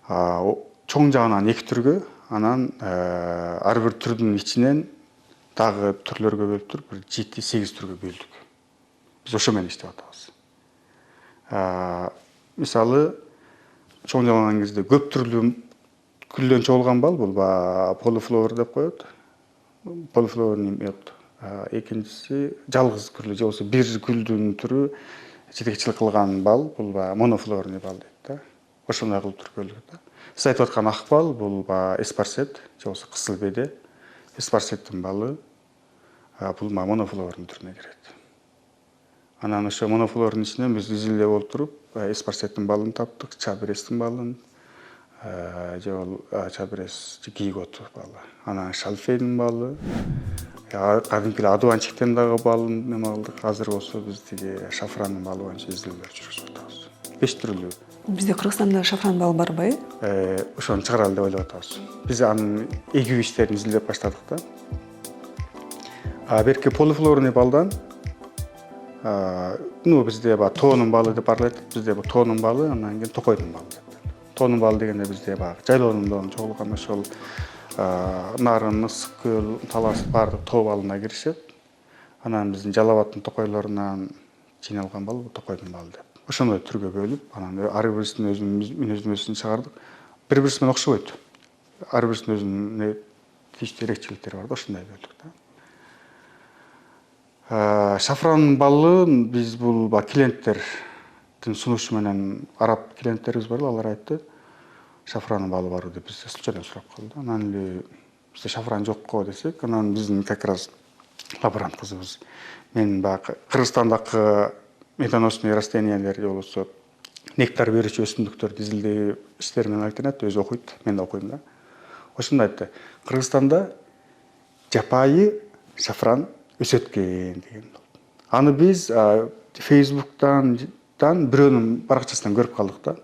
чоң жагынан 2 түргө, анан ар бир түрдүн ичинен дагы түрлөргө бөлүп туруп, бир 7-8 түргө бөлдүк. Биз ошо менен иштеп атабыз. Мисалы, чоң жагынан кезде көп түрлүү гүлдөн чогулган бал бул полифлор деп коет. Полифлор эмет. Экинчиси жалгыз гүлдүү же болбосо бир гүлдүн түрү жетекчилик кылган бал бул монофлорный бал дейт да. Ошондой кылып туруп бөлдүк да. Сиз айтып аткан ак бал бул эспарсет же болбосо кызыл беде. Эспарсеттин балы бул монофлорный түрүнө кирет. Анан ошо монофлордун ичинен биз изилдеп олтуруп эспарсеттин балын таптык, чабрестин балын, же бол чабрес гигот балы. Анан шалфейдин балы, кадимки адуанчиктен дагы балын неме кылдык. Азыр болсо биз тиги шафрандын балы боюнча изилдөөлөр жүргүзүп атабыз. 5 түрлүү. Бизде Кыргызстанда шафран балы барбы? Ошону чыгаралы деп ойлоп атабыз. Биз анын эгүү иштерин изилдеп баштадык да. Берки полифлорный балдан бизде тоонун балы деп барлайт. Бизде тоонун балы, анан кийин токойдун балы деп. Тоонун балы дегенде бизде жайлоонун чогулган ошол Нарын, Ысык көл, Талас баардык тоо балына киришет. Анан биздин Жалал абаддын токойлорунан жыйналган бал токойдун балы деп. Ошондой түргө бөлүп, анан ар бирисинин өзүнүн мүнөздөмөсүн чыгардык. Бири-бириси менен окшобойт. Ар бирисинин өзүнүн тийиштүү эрекчиликтери бар да, ошондой бөлдүк да. Шафран балын биз бул клиенттердин сунушу менен, араб клиенттерибиз бар, алар айтты. Шафран балы бар деп бизде случайно сурап калды. Анан эле бизде шафран жокко десек, анан биздин как раз лаборант кызыбыз мен Кыргызстандагы медоносный растениялер же болбосо нектар берүүчү өсүмдүктөрдү изилдөө иштери менен алектенет, өзү окуйт, мен да окуйм да. Ошондо айтты, Кыргызстанда жапайы шафран өсөт экен деген. Аны биз Facebook'tan бирөөнүн баракчасынан көрүп калдык да.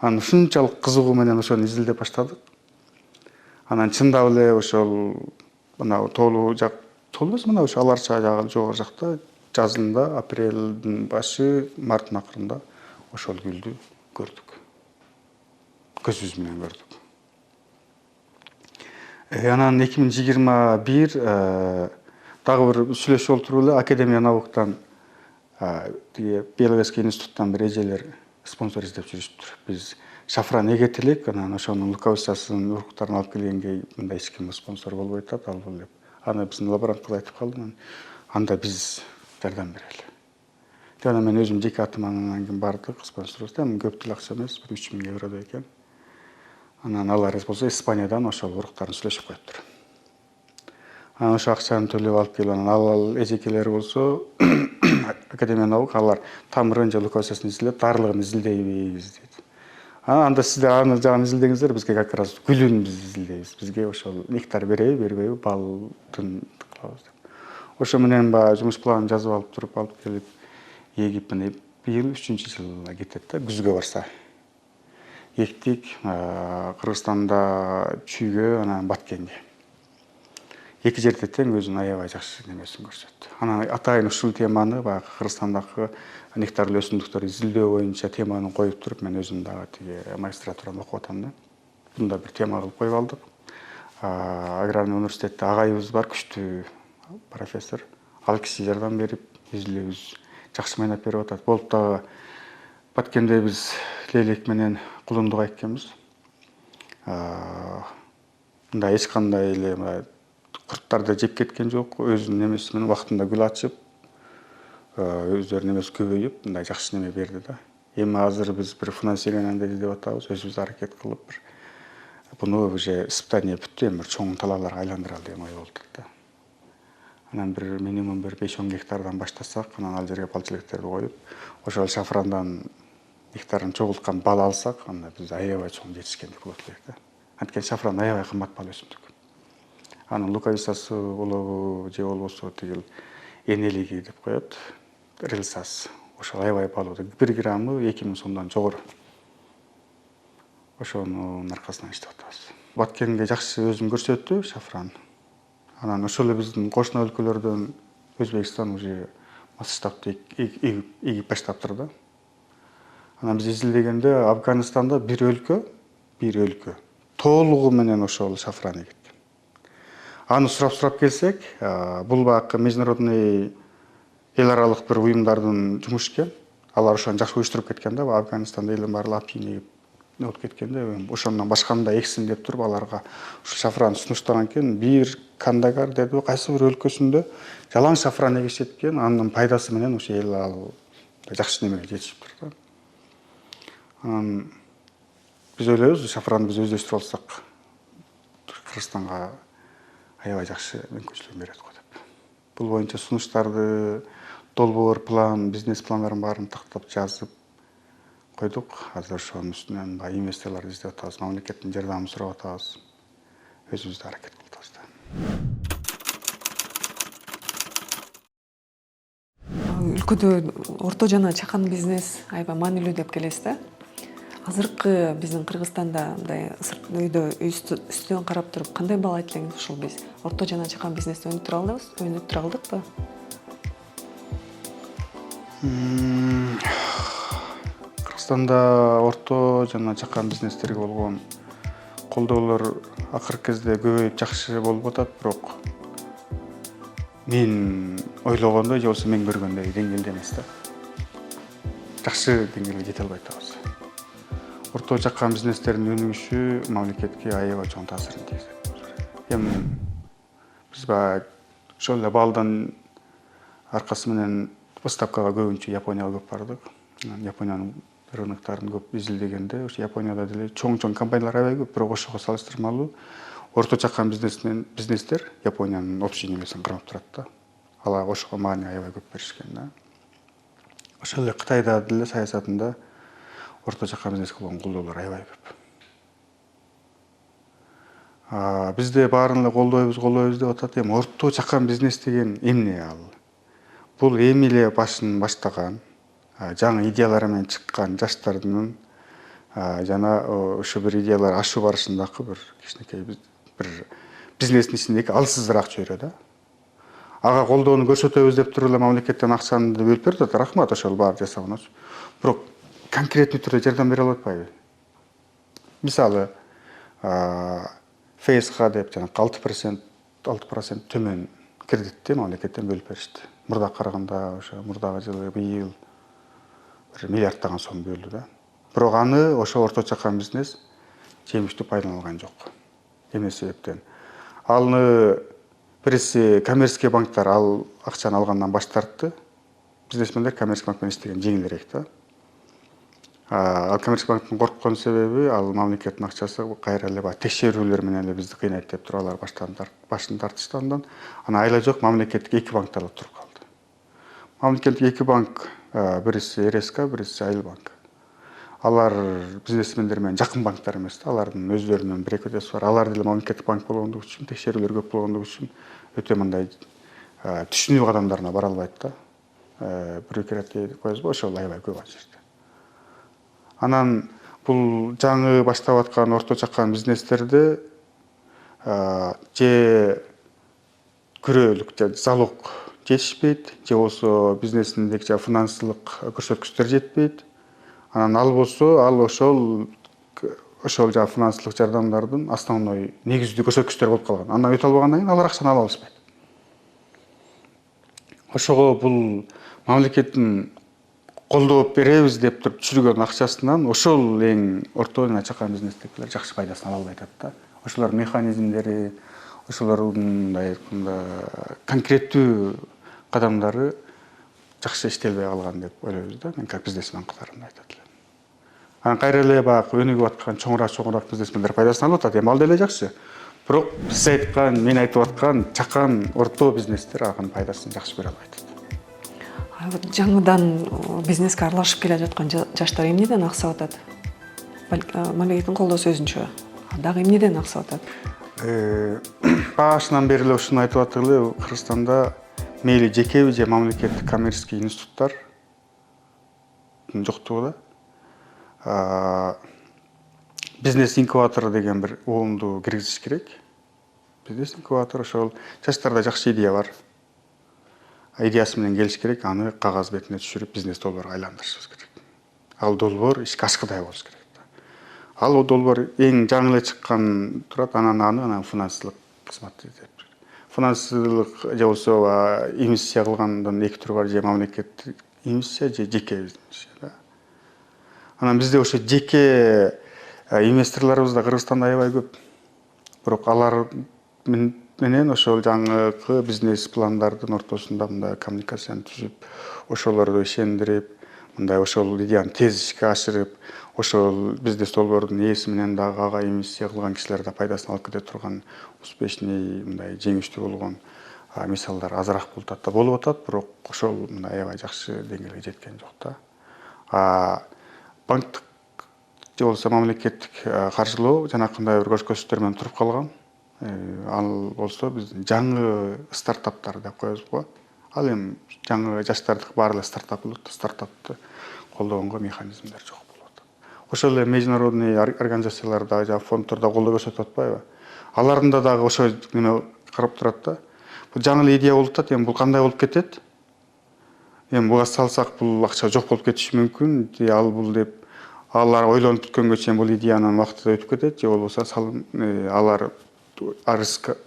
Анан ушунчалык кызыгуу менен ошону изилдеп баштадык. Анан чындап эле ошол мына тоолуу мына ошо аларча жагы жогору жакта жазында, апрелдин башы, марттын акырында ошол гүлдү көрдүк. Көзүбүз менен көрдүк. Анан 2021 дагы бир сүйлөшүп отуруп эле Академия науктан тиги Беловежский институттан бир эжелер спонсор издеп жүрүшүптүр. Биз шафран эгет элек, анан ошонун луковицасын, уруктарын алып келгенге мындай эч ким спонсор болбой атат, албыл деп. Аны биздин лаборант кыз айтып калды. Анда биз жардам берели. Анан мен өзүм жеке атыман анан кийин бардык спонсорубуз. Көп деле акча эмес, 3000 евро экен. Анан алар болсо Испаниядан ошол уруктарын сүйлөшүп коюптур. Анан ошо акчаны төлөп алып келип, анан ал эжекелер болсо Академия наук алар тамырын же луковицасын изилдеп, даарылыгын изилдейбиз дейт. Анда сиздер аны жагын изилдеңиздер, бизге как раз гүлүн биз изилдейбиз. Бизге ошол нектар береби, бербейби, балдын кылабыз деп. Ошо менен жумуш планын жазып алып туруп, алып келип, эгип, мына быйыл 3-жыл кетет да, күзгө барса. Ектик Кыргызстанда Чүйгө, анан Баткенге. Эки жерде тең өзүнүн аябай жакшы немесин көрсөттү. Анан атайын ушул теманы баягы Кыргызстандагы нектарлуу өсүмдүктөрдү изилдөө боюнча теманы коюп туруп, мен өзүм дагы тиги магистратураны окуп атам да. Бунда бир тема кылып коюп алдык. Аграрный университетте агайыбыз бар, күчтүү профессор. Ал киши жардам берип, изилдөөбүз жакшы майнап берип атат. Болуп дагы Баткенде биз Лейлек менен Кулундук экенбиз. Мында эч кандай эле курттарды жеп кеткен жок. Өзүнүн немеси менен убактында гүл ачып, өздөрүнүн немеси көбөйүп, мындай жакшы неме берди да. Эми азыр биз бир финансированияны издеп атабыз, өзүбүз аракет кылып бир буну уже испытание бүттү, эми бир чоң талааларга айландыралы деген ой болуп да. Анан бир минимум бир 5-10 гектардан баштасак, анан ал жерге бал челектерди коюп, ошол шафрандан гектарын чогулткан бал алсак, анда биз аябай чоң жетишкендик болот элек да. Анткени шафран аябай кымбат бал өсүмдүк. Анын луковицасы болобу же болбосо тигил энелиги деп коет, рыльсасы. Ошол аябай баалуу. 1 граммы 2000 сомдон жогору. Ошонун аркасынан иштеп атабыз. Баткенге жакшы өзүн көрсөттү шафран. Анан ошол эле биздин кошуна өлкөлөрдөн Өзбекстан уже масштабты игип баштаптыр да. Анан биз изилдегенде Афганистанда бир өлкө толугу менен ошол шафран эгет. Аны сурап келсек, бул баягы международный эл аралык бир уюмдардын жумушу экен. Алар ошону жакшы уюштуруп кеткен да, Афганистанда элдин баары апийин эгип болуп кеткенде, ошондон башканы да эксин деп туруп аларга ушул шафран сунуштаган экен. Бир Кандагар деди, кайсы бир өлкөсүндө жалаң шафран эгишет экен, анын пайдасы менен ошо эл ал жакшы немеге жетишиптир да. Анан биз ойлойбуз, шафранды биз өздөштүрүп алсак, Кыргызстанга аябай жакшы мүмкүнчүлүк берет го деп. Бул боюнча сунуштарды, долбоор план, бизнес пландарын баарын тактап жазып койдук. Азыр ошонун үстүнөн инвесторлорду издеп атабыз, мамлекеттин жардамын сурап атабыз. Өзүбүз да аракет кылып атабыз да. Өлкөдө орто жана чакан бизнес аябай маанилүү деп келесиз да. Азыркы биздин Кыргызстанда мындай өйдө үстүнөн карап туруп кандай бала айта элеңиз? Ушул биз орто жана чакан бизнести өнүктүрө алдыкпы? Кыргызстанда орто жана чакан бизнестерге болгон колдоолор акыркы кезде көбөйүп жакшы болуп атат, бирок мен ойлогондой же болбосо мен көргөндөй деңгээлде эмес да. Жакшы деңгээлге жете албай атабыз. Орто чакан бизнестердин өнүгүшү мамлекетке аябай чоң таасирин тийгизет. Эми биз баягы ошол эле балдын аркасы менен выставкага көбүнчө Японияга көп бардык. Япониянын рыноктарын көп изилдегенде, ошо Японияда деле чоң компаниялар аябай көп, бирок ошого салыштырмалуу орто чакан бизнестер Япониянын общий немесин кармап турат да. Алар ошого маани аябай көп беришкен да. Ошол эле Кытайда деле саясатында орто чакан бизнеске болгон колдоолор аябай көп. Бизде баарын эле колдойбуз деп атат. Эми орто чакан бизнес деген эмне ал? Бул эми эле башын баштаган, жаңы идеялар менен чыккан жаштардын жана ошо бир идеялар ашуу барышындагы бир кичинекей бир бизнестин ичиндеги алсызыраак чөйрө да. Ага колдоону көрсөтөбүз деп туруп эле мамлекеттен акчаны бөлүп берип атат. Рахмат ошол баары жасаган. Бирок конкреттүү түрдө жардам бере алып атпайбы? Мисалы, ФСХ деп жана 6% төмөн кредитти мамлекеттен бөлүп беришти. Мурда караганда ошо мурдагы жылы быйыл бир миллиардтаган сом бөлдү да. Бирок аны ошо орто чакан бизнес жемиштүү пайдаланган жок. Эмне себептен? Аны бирisi коммерческий банктар ал акчаны алгандан баш тартты. Бизнесмендер коммерческий банк менен иштеген жеңилирээк да. Ал коммерческий банктын корккон себеби ал мамлекеттин акчасы кайра эле баягы текшерүүлөр менен эле бизди кыйнайт деп туруп алар башын тартышты андан. Анан айла жок мамлекеттик эки банктар туруп калды. Мамлекеттик эки банк, бирisi РСК, бирisi Айыл банк. Алар бизнесмендер менен жакын банктар эмес да, алардын өздөрүнүн бир экөдөсү бар. Алар деле мамлекеттик банк болгондугу үчүн, текшерүүлөр көп болгондугу үчүн өтө мындай түшүнүү кадамдарына бара албайт да. бір екі рет коебуз го, ошол аябай көп ал жерде. Анан бул жаңы баштап аткан орто чакан бизнестерде же күрөөлүк же залог жетишпейт, же болбосо бизнесиндеги финансылык көрсөткүчтөр жетпейт. Анан ал болсо, ал ошол финансылык жардамдардын основной негиздүү көрсөткүчтөрү болуп калган. Андан өтө албагандан кийин алар акчаны ала алышпайт. Ошого бул мамлекеттин колдоп беребиз деп туруп түшүргөн акчасынан ошол эң орто жана чакан бизнестегилер жакшы пайдасын ала албай атат да. Ошолор механизмдери, ошолордун мындай айтканда конкреттүү кадамдары жакшы иштелбей калган деп ойлойбуз да. Мен как бизнесмен катарында айтат элем. Анан кайра эле баягы өнүгүп аткан чоңураак бизнесмендер пайдасын алып атат. Эми ал деле жакшы. Бирок сиз айткан, мен айтып аткан чакан орто бизнестер анын пайдасын жакшы көрө албайт. Жаңыдан бизнеске аралашып келе жаткан жаштар эмнеден аксап атат? Мамлекеттин колдоо сөзүнчө, дагы эмнеден аксап атат? Башынан бери эле ушуну айтып аттык эле, Кыргызстанда мейли жекеби же мамлекеттик коммерческий институттар жоктугу да. Бизнес инкубатор деген бир угумду киргизиш керек. Бизнес инкубатор ошол жаштарда жакшы идея бар. Идеясы менен келиш керек, аны кагаз бетине түшүрүп бизнес долбоорго айландырышыбыз керек. Ал долбоор ишке ашкыдай болуш керек. Ал долбоор эң жаңы эле чыккан турат, анан финансылык кызмат деп. Финансылык же болсо эмиссия кылгандан эки түрү бар, же мамлекеттик эмиссия, же жеке эмиссия да. Анан бизде ошо жеке инвесторлорубуз да Кыргызстанда аябай көп. Бирок алар менен ошол жаңы бизнес пландардын ортосунда мындай коммуникацияны түзүп, ошолорду ишендирип, мындай ошол идеяны тез ишке ашырып, ошол бизнес долбоордун ээси менен дагы ага эмиссия кылган кишилер да пайдасын алып кете турган успешный, мындай жеңиштүү болгон мисалдар азыраак болуп атат да, болуп атат, бирок ошол мындай аябай жакшы деңгээлге жеткен жок да. Банктык же болбосо мамлекеттик каржылоо жанакындай бир көчкөчтөр менен туруп калган. Ал болсо биздин жаңы стартаптар деп коебуз го. Ал эми жаңы жаштардык баары эле стартап болот. Стартапты колдогонго механизмдер жок болуп атат. Ошол эле международный организациялар дагы фонддор да колдоо көрсөтүп атпайбы? Алардын да дагы ошо неме карап турат да. Бул жаңы эле идея болуп атат, эми бул кандай болуп кетет? Эми буга салсак бул акча жок болуп кетиши мүмкүн. Ал бул деп алар ойлонуп бүткөнгө чейин бул идеянын убакыты өтүп кетет, же болбосо алар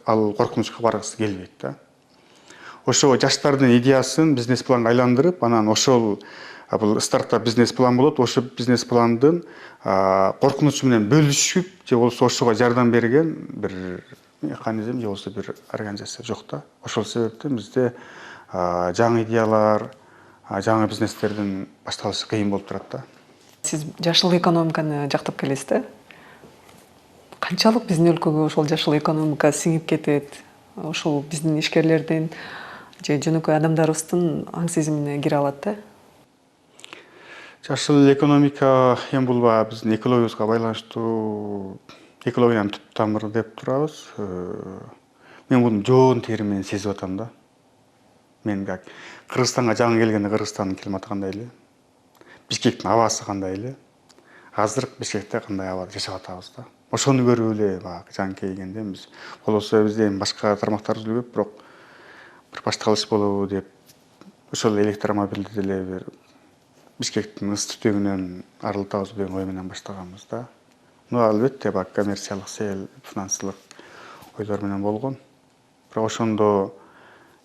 ал коркунучка баргысы келбейт да. Ошо жаштардын идеясын бизнес планга айландырып, анан ошол бул стартап бизнес план болот. Ошо бизнес пландын коркунучу менен бөлүшүп, же болбосо ошого жардам берген бир механизм же болбосо бир организация жок да. Ошол себептен бизде жаңы идеялар, жаңы бизнестердин башталышы кыйын болуп турат да. Сиз жашыл экономиканы жактап келесиз да? Канчалык биздин өлкөгө ошол жашыл экономика сиңип кетет? Ошол биздин ишкерлердин же жөнөкөй адамдарыбыздын аң сезимине кире алат да? Жашыл экономика эми бул биздин экологиябызга байланыштуу, экологиянын түп тамыры деп турабыз. Мен муну жоон тери менен сезип атам да. Мен как Кыргызстанга жаңы келгенде Кыргызстандын климаты кандай эле? Бишкектин абасы кандай эле? Азыр Бишкекте кандай абада жашап атабыз да. Ошону көрүп эле жаңы келгенде биз болбосо бизде эми башка тармактарыбыз көп, бирок бир башталыш болобу деп ошол электромобилди деле бир Бишкектин ыс түтүгүнөн арылтабыз деген ой менен баштаганбыз да. Албетте коммерциялык сел, финансылык ойлор менен болгон. Бирок ошондо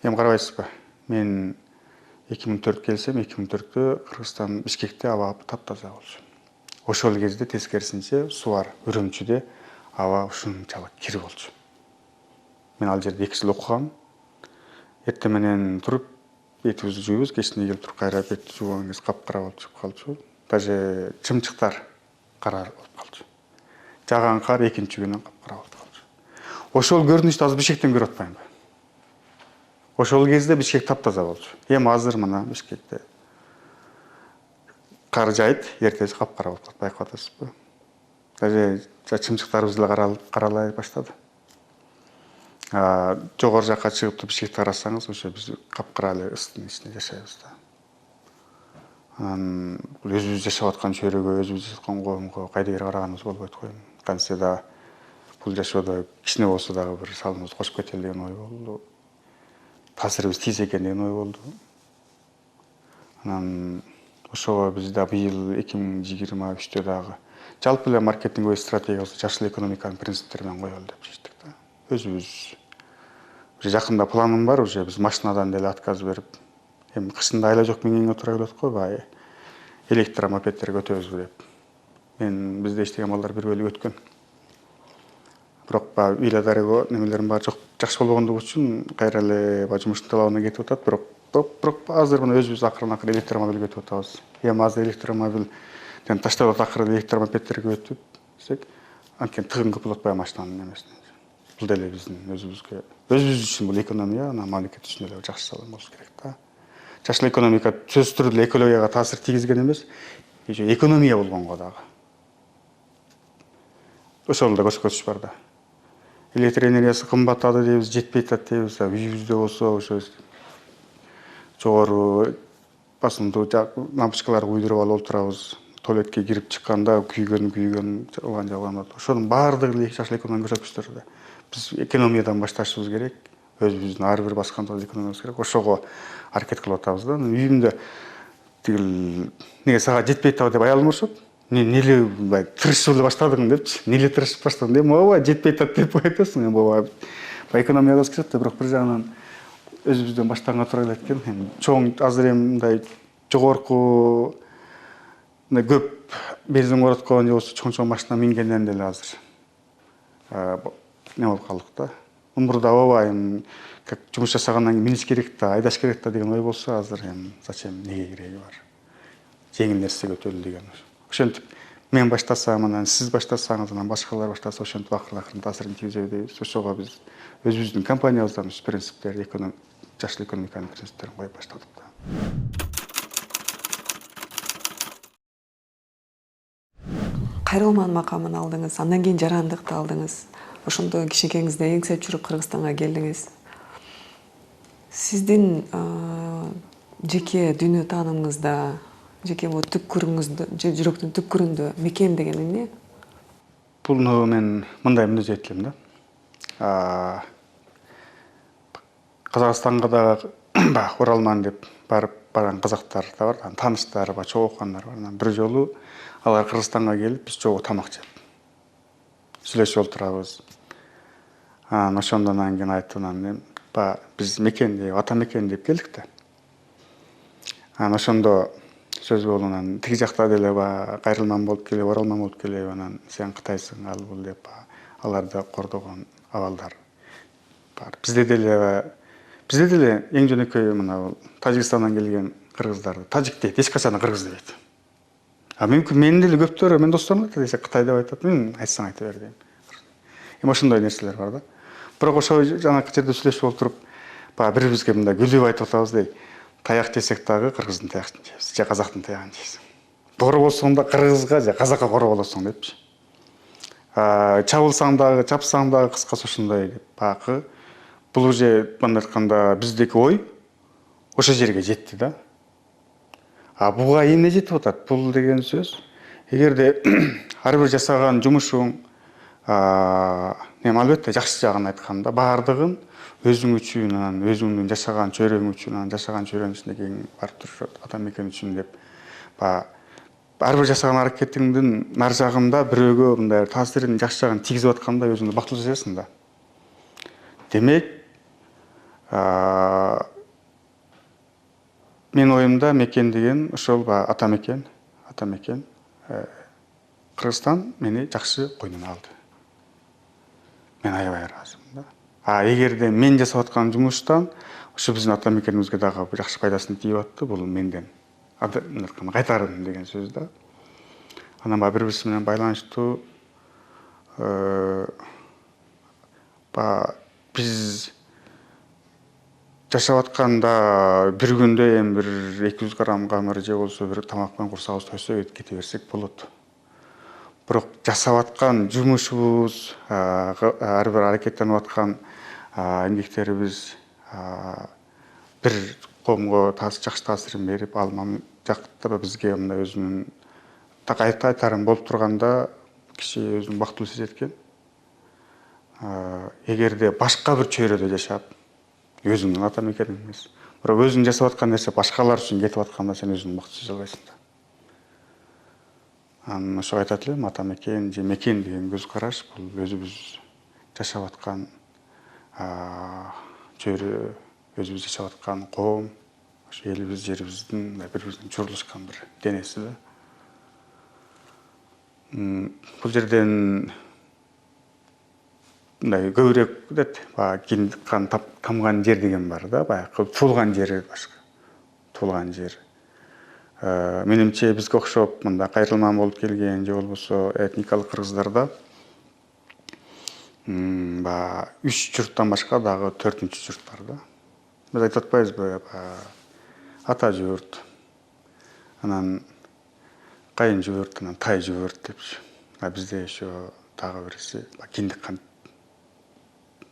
эми карабайсызбы? Мен 2004 келсем, 2004-тө Кыргызстан Бишкекте аба таптаза болчу. Ошол кезде тескерисинче суу бар, Үрүмчүдө аба ушунчалык кир болчу. Мен ал жерде 2 жыл окугам. Эртең менен туруп бетибизди жуйбуз, кечине келип туруп кайра бетти жууган кез капкара болуп чыгып калчу. Даже чымчыктар кара болуп калчу. Жааган кар экинчи күнү капкара болуп калчу. Ошол көрүнүштү азыр Бишкектен көрүп атпаймынбы? Ошол кезде Бишкек таптаза болчу. Эми азыр мына Бишкекте кар жайт, эртеси капкара болуп калат, байкап атасызбы? Даже чымчыктарыбыз деле каралай баштады. Жогору жакка чыгып Бишкекти карасаңыз, ошо биз капкара эле ыстын ичинде жашайбыз да. анан бул өзүбүз жашап аткан чөйрөгө, өзүбүз жашап аткан коомго кайдыгер караганыбыз болбойт го. Кантсе да бул жашоодо кичине болсо дагы бир салымыбызды кошуп кетели деген ой болду. Таасирибиз тийсе экен деген ой болду. Анан ошого биз да быйыл 2023-тө дагы жалпы эле маркетингдеги стратегиябызды жашыл экономиканын принциптери менен коелу деп чечтик да. Өзүбүз уже жакында планым бар, уже биз машинадан деле отказ берип, эми кышында айла жок миңеңе туура келет го, баягы электромопедтерге өтөбүзбү деп. Бизде иштеген балдар бир бөлүк өткөн. Бирок баягы үй дарыгы немелерим баары жакшы болбогондугу үчүн кайра эле баягы жумуштун талабына кетип атат. Бирок азыр мына өзүбүз акырын электромобилге өтүп атабыз. Эми азыр электромобилден таштап акырын электромопедтерге өтүп десек, анткени тыгын көп болот баягы машинанын немесине. Бул деле биздин өзүбүз үчүн бул экономия, анан мамлекет үчүн деле жакшы салым болуш керек да. Жашыл экономика сөзсүз түрдө экологияга таасир тийгизген эмес, экономия болгонго дагы. Ошол да көрсөткүч бар да. Электр энергиясы кымбаттады дейбиз, жетпей атат дейбиз. Үйүбүздө болсо ошо жогору басымдуу лампочкаларды куйдуруп алып отурабыз. Туалетке кирип чыкканда күйгөн жалган. Ошонун баардыгы жашыл экономия көрсөткүчтөрү да. Биз экономиядан башташыбыз керек. Өзүбүздүн ар бир басканыбызды экономиябыз керек. Ошого аракет кылып атабыз да. Үйүмдө тигил неге сага жетпей атабы деп аялым урушат. Неле тырышып эле баштадың депчи. Неле тырышып баштадың деп, ооба жетпей атат деп айтасың. Эми ооба экономияга кирет да, бирок бир жагынан өзүбүздөн баштаганга туура келет экен. Чоң азыр эми мындай жогорку көп бензин короткон же болбосо чоң машина мингенден деле азыр не болуп калдык да. Мурда ооба эми как жумуш жасагандан кийин миниш керек да, айдаш керек да деген ой болсо, азыр эми зачем, неге кереги бар. Жеңил нерсе өтөлү деген. Ошентип мен баштасам, анан сиз баштасаңыз, анан башкалар баштаса, ошентип акырын таасирин тийгизеби дейбиз. Ошого биз өзүбүздүн компаниябыздан принциптерди, жашыл экономиканын принциптерин коюп баштадык да. Кайрылман макамын алдыңыз, андан кийин жарандыкты алдыңыз. Ошондо кичинекеңизде эңсеп жүрүп Кыргызстанга келдиңиз. Сиздин жеке дүйнө таанымыңызда, жеке бул түпкүрүңүздө, жүрөктүн түпкүрүндө мекен деген эмне? Буну мен мындай мүнөз айттым да. Казакстанга да оралман деп барып барган казактар да бар, тааныштар бар, чогуу окугандар бар. Анан бир жолу алар Кыргызстанга келип, биз чогуу тамак жеп сүйлөшүп отурабыз. Ошондон кийин айттым, биз мекен деп, ата мекен деп келдик да. Анан ошондо сөз болду, анан тиги жакта деле кайрылман болуп келип, оралман болуп келип, анан сен кытайсың, ал бул деп аларды кордогон абалдар бар. Бизде деле эң жөнөкөй мына Тажикстандан келген кыргыздарды тажик дейт, эч качан кыргыз дебейт. Мүмкүн менин деле көптөрү, мен досторум айтат, десе Кытай деп айтат, мен айтсаң айта бер дейм. Эми ошондой нерселер бар да. Бирок ошо жанакы жерде сүйлөшүп отуруп, бири бирибизге мындай күлүп айтып атабыз дейт. Таяк жесек дагы кыргыздын таягын жейбиз, же казактын таягын жейсиң. Кoro болсоң да кыргызга же казакка кoro болосуң депчи. Чабылсаң дагы, чапсаң дагы, кыскасы ошондой деп. Багы бул уже мындай айтканда биздеки ой ошо жерге жетти да. Буга эмне жетип атат? Бул деген сөз, эгерде ар бир жасаган жумушуң, албетте жакшы жагын айтканда, баардыгын өзүң үчүн, анан өзүңдүн жашаган чөйрөң үчүн, анан жашаган чөйрөнүн ичиндеги барып турушат ата мекен үчүн деп, ар бир жасаган аракетиңдин нар жагында бирөөгө мындай таасирин жакшы жагын тийгизип атканда өзүңдү бактылуу сезесиң да. Демек, мен оюмда мекен деген ошол ата мекен. Кыргызстан мени жакшы койнуна алды. Мен аябай ыраазымын да. Эгерде мен жасап аткан жумуштан ошо биздин ата мекенибизге дагы жакшы пайдасын тийип атты, бул менден кайтарым деген сөз да. Анан бири бирибиз менен байланыштуу биз жашап атканда бир күндө эми бир 200 грамм камыр же болсо бир тамак менен курсагыбыз тойсо кете берсек болот. Бирок жасап аткан жумушубуз, ар бир аракеттенип аткан эмгектерибиз бир коомго жакшы таасирин берип, ал жактырып бизге мындай өзүнүн так айтарым болуп турганда киши өзүн бактылуу сезет экен. Эгерде башка бир чөйрөдө жашап, өзүңдүн ата мекениң эмес, бирок өзүң жасап аткан нерсе башкалар үчүн кетип атканда сен өзүңдү бактылуу сезе албайсың да. Анан ошого айтат элем, ата мекен же мекен деген көз караш бул өзүбүз жашап аткан чөйрө, өзүбүз жашап аткан коом, ошо элибиз, жерибиздин бири биринен чурлушкан бир денеси да. Бул жерден мындай көбүрөөк деп баягы киндик кан тамган жер деген бар да, баягы туулган жери башка. Туулган жер. Менимче бизге окшоп мында кайрылман болуп келген же болбосо этникалык кыргыздарда баягы 3 журттан башка дагы 4-чү журт бар да. Биз айтып атпайбызбы, ата журт, анан кайын журт, анан тай журт депчи. Бизде ошо дагы бирisi киндик кан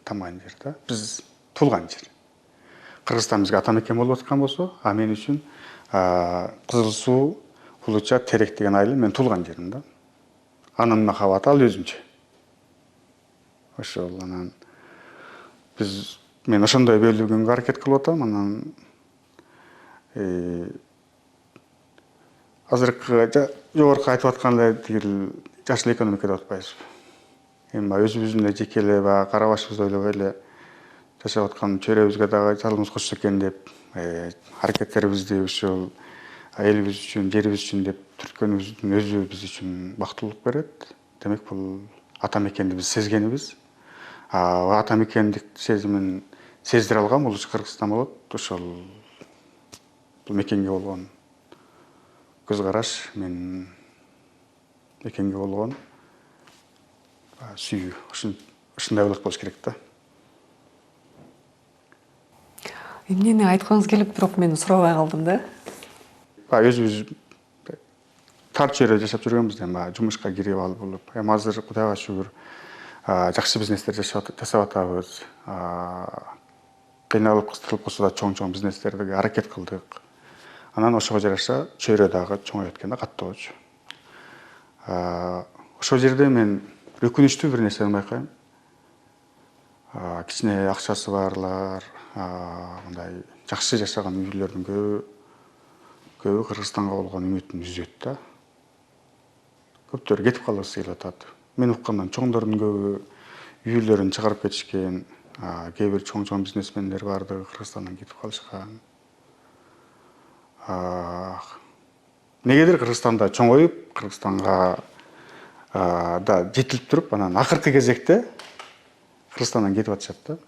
тамган жер да. Биз туулган жер. Кыргызстан бизге ата мекен болуп аткан болсо, мен үчүн Кызыл Суу, Улуча, Терек деген айыл мен туулган жерим да. Анын махабаты ал өзүнчө. Ошол анан мен ошондой бөлүнгөнгө аракет кылып атам. Анан азыркы жогорку айтып аткан эле тигил жашыл экономика деп атпайбызбы. Эми өзүбүздүн эле жеке эле баягы кара башыбызды ойлобой эле жашап аткан чөйрөбүзгө дагы жалымыз кошсо экен деп аракеттерибизди ушул элибиз үчүн, жерибиз үчүн деп түрткөнүбүздүн өзү биз үчүн бактылуулук берет. Демек бул ата мекенди биз сезгенибиз. Ата мекендик сезимин сездире алган Улуч Кыргызстан болот. Ошол бул мекенге болгон көз караш, мен мекенге болгон сүйүү ушундай болуш керек да. Эмнени айткыңыз келип, бирок мен сурабай калдым да. Өзүбүз тар чөйрөдө жашап жүргөнбүз да, жумушка кирип алып болуп. Эми азыр Кудайга шүгүр жакшы бизнестер жасап атабыз. Кыйналып, кыстырылып болсо да чоң бизнестерди аракет кылдык. Анан ошого жараша чөйрө дагы чоңоюп атканда каттоочу. Ошол жерде мен өкүнүчтүү бир нерсени байкайм. Кичине акчасы барлар, мындай жакшы жашаган үйлөрдүн көбү Кыргызстанга болгон үмүтүн үзөт да. Көптөрү кетип калгысы келип атат. Мен уккандан чоңдордун көбү үйлөрүн чыгарып кетишкен, кээ бир чоң бизнесмендер бардыгы Кыргызстандан кетип калышкан. Негедир Кыргызстанда чоңоюп, Кыргызстанга да жетилип туруп, анан акыркы кезекте Кыргызстандан кетип атышат да.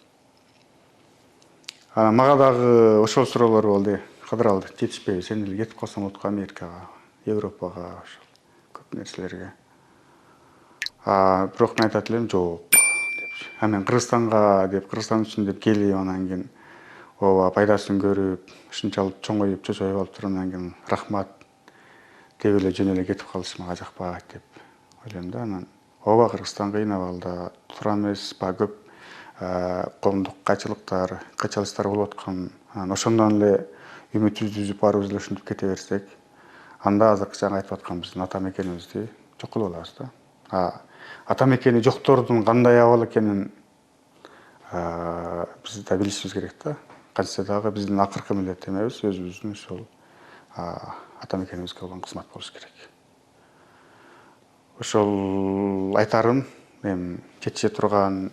Мага дагы ошол суроолор болду. Кадыралы жетишпейби, сен эле кетип калсаң болот го Америкага, Европага, ошол көп нерселерге. Бирок мен айтат элем, жок депчи. Мен Кыргызстанга деп, Кыргызстан үчүн деп келип, анан кийин ооба пайдасын көрүп, ушунчалык чоңоюп, чочоюп алып тургандан кийин рахмат деп эле жөн эле кетип калыш мага жакпайт деп ойлойм да. Анан ооба Кыргызстан кыйын абалда тура эмес, көп коомдук кайчылыктар болуп аткан. Анан ошондон эле үмүтүбүздү үзүп барыбыз эле ушинтип кете берсек, анда азыркы жаңы айтып аткан биздин ата мекенибизди жок кылып алабыз да. Ата мекени жоктордун кандай абал экенин биз да билишибиз керек да. Кантсе дагы биздин акыркы милдеттенебиз өзүбүздүн ушул ата мекенибизге болгон кызмат болуш керек. Ошол айтарым, эми жетише турган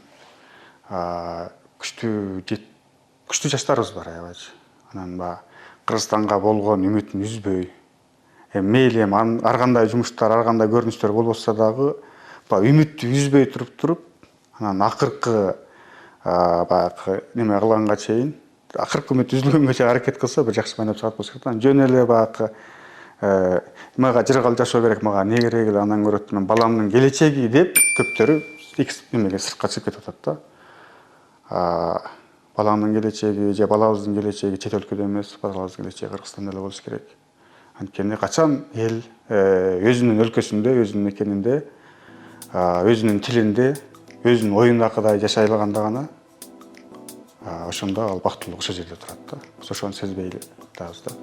күчтүү жаштарыбыз бар аябайчы. Анан Кыргызстанга болгон үмүтүн үзбөй, мейли ар кандай жумуштар, ар кандай көрүнүштөр болбосо дагы үмүттү үзбөй туруп, анан акыркы баягы неме кылганга чейин, акыркы үмүт үзүлгөнгө чейин аракет кылса бир жакшы майнап чыгат болуш керек. Жөн эле баягы мага жыргал жашоо керек, мага не керек эле, андан көрөт баламдын келечеги деп көптөрү эмеге сыртка чыгып кетип атат да. Баламдын келечеги же балабыздын келечеги чет өлкөдө эмес, балабыздын келечеги Кыргызстанда эле болуш керек. Анткени качан эл өзүнүн өлкөсүндө, өзүнүн мекенинде, өзүнүн тилинде, өзүнүн оюндагыдай жашай алганда гана ошондо ал бактылуулук ошол жерде турат да. Ошону сезбей атабыз да.